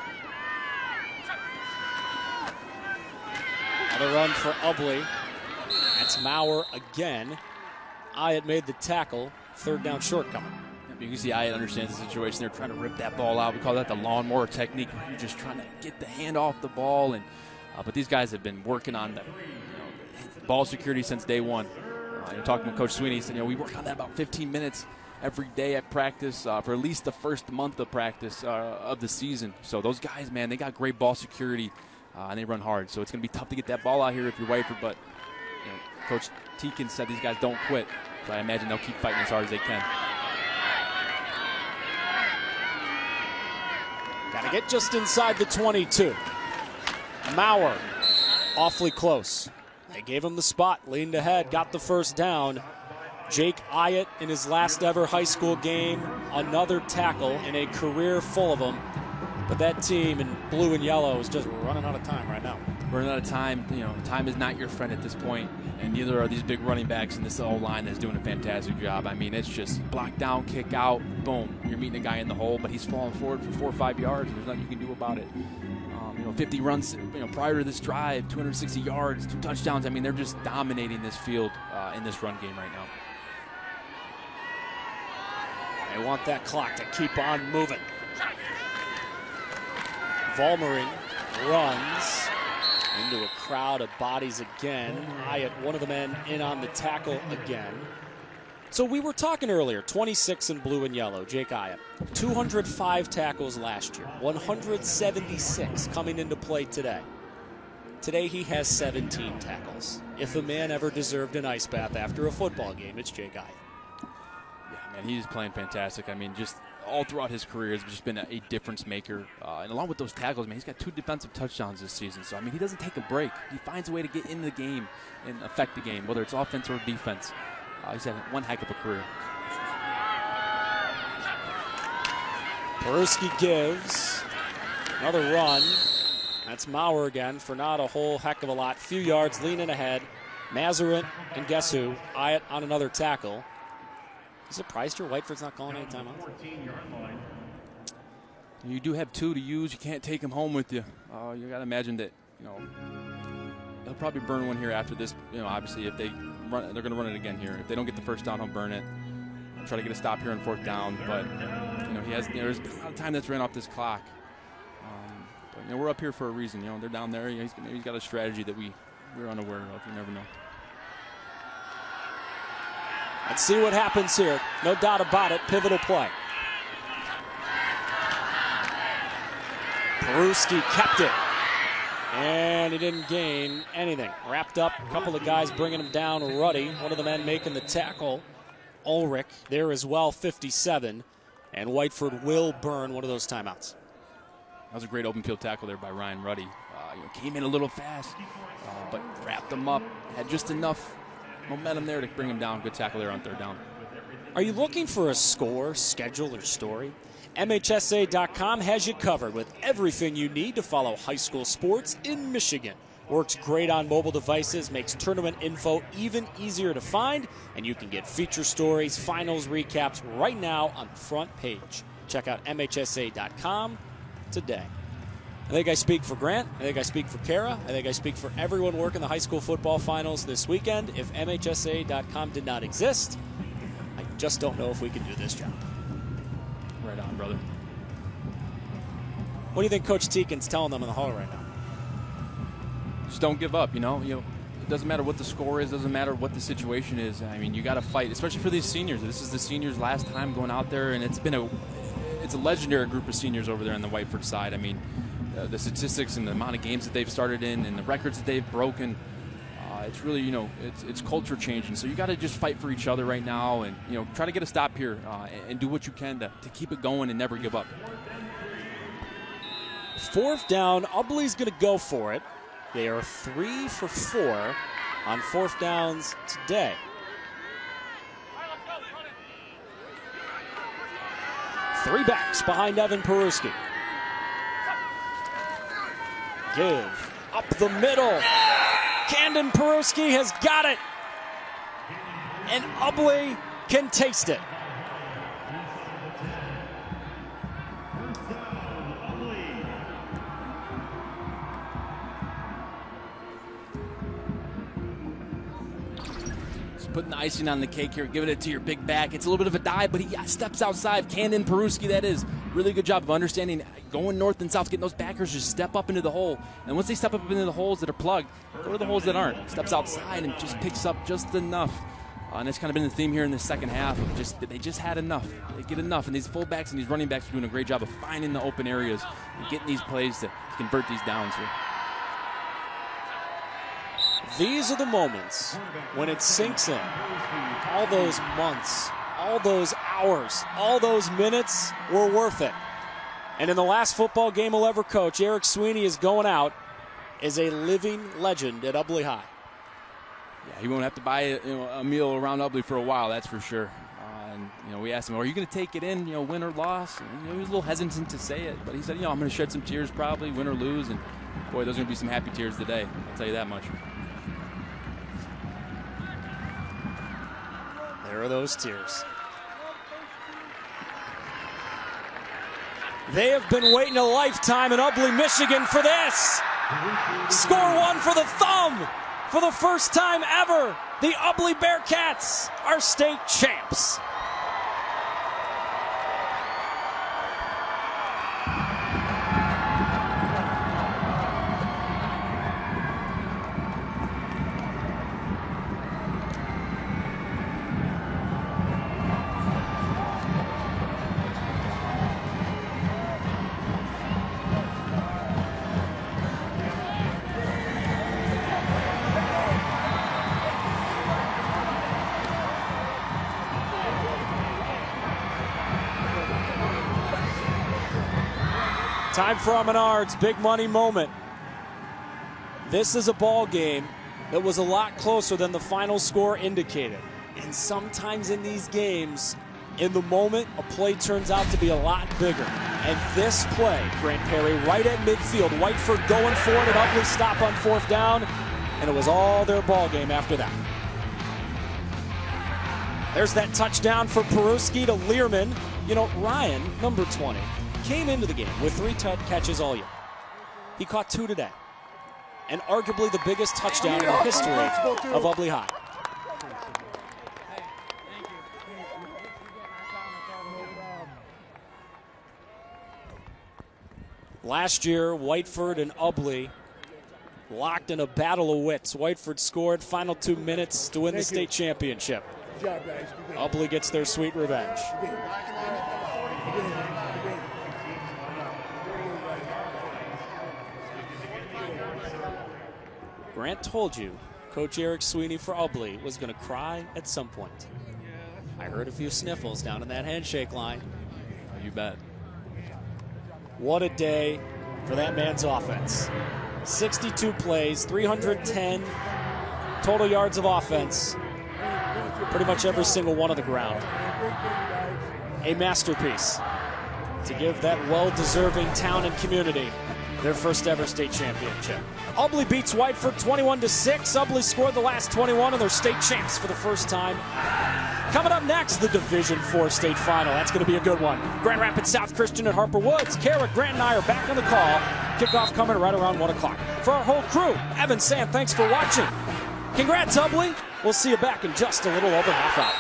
Another run for Ubly. That's Maurer again. Ayotte made the tackle. Third down shortcoming. You can see Ayotte understands the situation. They're trying to rip that ball out. We call that the lawnmower technique. You're just trying to get the hand off the ball. And but these guys have been working on the ball security since day one. Talking with Coach Sweeney, he said, we work on that about 15 minutes every day at practice for at least the first month of practice of the season. So those guys, man, they got great ball security. And they run hard, so it's going to be tough to get that ball out here if you're Whiteford. But Coach Teakin said these guys don't quit, so I imagine they'll keep fighting as hard as they can. Got to get just inside the 22. Maurer, awfully close. They gave him the spot, leaned ahead, got the first down. Jake Ayotte in his last ever high school game, another tackle in a career full of them. But that team in blue and yellow is just running out of time right now. Running out of time. Time is not your friend at this point, and neither are these big running backs in this O-line that's doing a fantastic job. I mean, it's just block down, kick out, boom. You're meeting a guy in the hole, but he's falling forward for 4 or 5 yards. There's nothing you can do about it. 50 runs, prior to this drive, 260 yards, 2 touchdowns. I mean, they're just dominating this field in this run game right now. They want that clock to keep on moving. Volmering runs into a crowd of bodies again. Ayotte, one of the men, in on the tackle again. So we were talking earlier, 26 in blue and yellow, Jake Ayotte. 205 tackles last year, 176 coming into play today. Today he has 17 tackles. If a man ever deserved an ice bath after a football game, it's Jake Ayotte. Yeah, man, he's playing fantastic. I mean, just all throughout his career has just been a difference maker. And along with those tackles, man, he's got 2 defensive touchdowns this season. So, I mean, he doesn't take a break. He finds a way to get into the game and affect the game, whether it's offense or defense. He's had one heck of a career. Peruski gives. Another run. That's Maurer again for not a whole heck of a lot. Few yards, leaning ahead. Mazarin and guess who? Hyatt on another tackle. You surprised here Whiteford's not calling any timeouts? You do have 2 to use. You can't take them home with you. You got to imagine that, they'll probably burn one here after this. Obviously, if they run, they're going to run it again here. If they don't get the first down, he'll burn it. Try to get a stop here on 4th down. But, there's been a lot of time that's ran off this clock. But, we're up here for a reason. They're down there. He's got a strategy that we're unaware of. You never know. Let's see what happens here. No doubt about it. Pivotal play. Peruski kept it. And he didn't gain anything. Wrapped up. A couple of guys bringing him down. Ruddy, one of the men making the tackle. Ulrich there as well, 57. And Whiteford will burn one of those timeouts. That was a great open field tackle there by Ryan Ruddy. Came in a little fast, but wrapped him up. Had just enough momentum there to bring him down. Good tackle there on 3rd down. Are you looking for a score, schedule, or story? MHSAA.com has you covered with everything you need to follow high school sports in Michigan. Works great on mobile devices, makes tournament info even easier to find, and you can get feature stories, finals recaps right now on the front page. Check out MHSAA.com today. I think I speak for Grant. I think I speak for Kara. I think I speak for everyone working the high school football finals this weekend. If MHSAA.com did not exist, I just don't know if we could do this job. Right on, brother. What do you think Coach Teakin's telling them in the huddle right now? Just don't give up, It doesn't matter what the score is. Doesn't matter what the situation is. I mean, you got to fight, especially for these seniors. This is the seniors' last time going out there, and it's a legendary group of seniors over there on the Whiteford side. I mean, the statistics and the amount of games that they've started in and the records that they've broken, it's really, it's culture changing. So you got to just fight for each other right now and, try to get a stop here and do what you can to keep it going and never give up. 4th down, Ubly's going to go for it. They are 3 for 4 on 4th downs today. Three backs behind Evan Peruski. Give up the middle. Camden Peruski has got it. And Ubly can taste it. Putting the icing on the cake here, giving it to your big back. It's a little bit of a dive, but he steps outside. Camden Peruski, that is. Really good job of understanding, going north and south, getting those backers to step up into the hole. And once they step up into the holes that are plugged, go to the holes that aren't. Steps outside and just picks up just enough. And it's kind of been the theme here in the second half. They just had enough. They get enough. And these fullbacks and these running backs are doing a great job of finding the open areas and getting these plays to convert these downs here. These are the moments when it sinks in. All those months, all those hours, all those minutes were worth it. And in the last football game he'll ever coach, Eric Sweeney is going out as a living legend at Ubly High. Yeah, he won't have to buy a meal around Ubly for a while, that's for sure. And we asked him, "Are you going to take it in, win or loss?" And, he was a little hesitant to say it, but he said, "I'm going to shed some tears probably, win or lose." And boy, those are going to be some happy tears today. I'll tell you that much. There are those tears. They have been waiting a lifetime in Ubly, Michigan for this. Score one for the thumb. For the first time ever, the Ubly Bearcats are state champs. Time for Menard's big money moment. This is a ball game that was a lot closer than the final score indicated. And sometimes in these games, In the moment, a play turns out to be a lot bigger. And this play, Grant Perry right at midfield. Whiteford going for it, and Ubly stop on 4th down. And it was all their ball game after that. There's that touchdown for Peruski to Learman. You know, Ryan, number 20, came into the game with 3 catches all year. He caught 2 today. And arguably the biggest touchdown in the history of Ubly High. Last year, Whiteford and Ubly locked in a battle of wits. Whiteford scored final 2 minutes to win the state championship. Good job, guys. Ubly gets their sweet revenge. Grant told you Coach Eric Sweeney for Ubly was going to cry at some point. I heard a few sniffles down in that handshake line. Oh, you bet. What a day for that man's offense. 62 plays, 310 total yards of offense. Pretty much every single one on the ground. A masterpiece to give that well-deserving town and community their first ever state championship. Ubly beats Whiteford 21-6. Ubly scored the last 21 and they're state champs for the first time. Coming up next, the Division IV state final. That's going to be a good one. Grand Rapids South Christian and Harper Woods. Kara, Grant, and I are back on the call. Kickoff coming right around 1 o'clock. For our whole crew, Evan, Sam, thanks for watching. Congrats, Ubly. We'll see you back in just a little over half hour.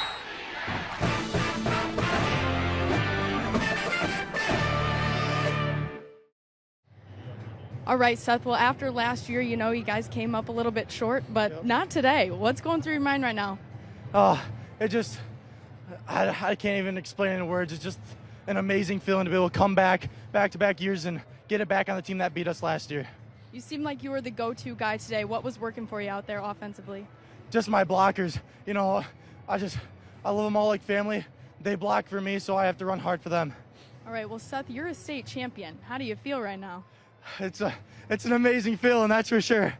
All right, Seth. Well, after last year, you know, you guys came up a little bit short, but not today. What's going through your mind right now? It just, I can't even explain it in words. It's just an amazing feeling to be able to come back-to-back years and get it back on the team that beat us last year. You seem like you were the go-to guy today. What was working for you out there offensively? Just my blockers. You know, I love them all like family. They block for me, so I have to run hard for them. All right, well, Seth, you're a state champion. How do you feel right now? It's an amazing feeling, that's for sure.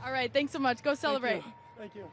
All right, thanks so much. Go celebrate. Thank you.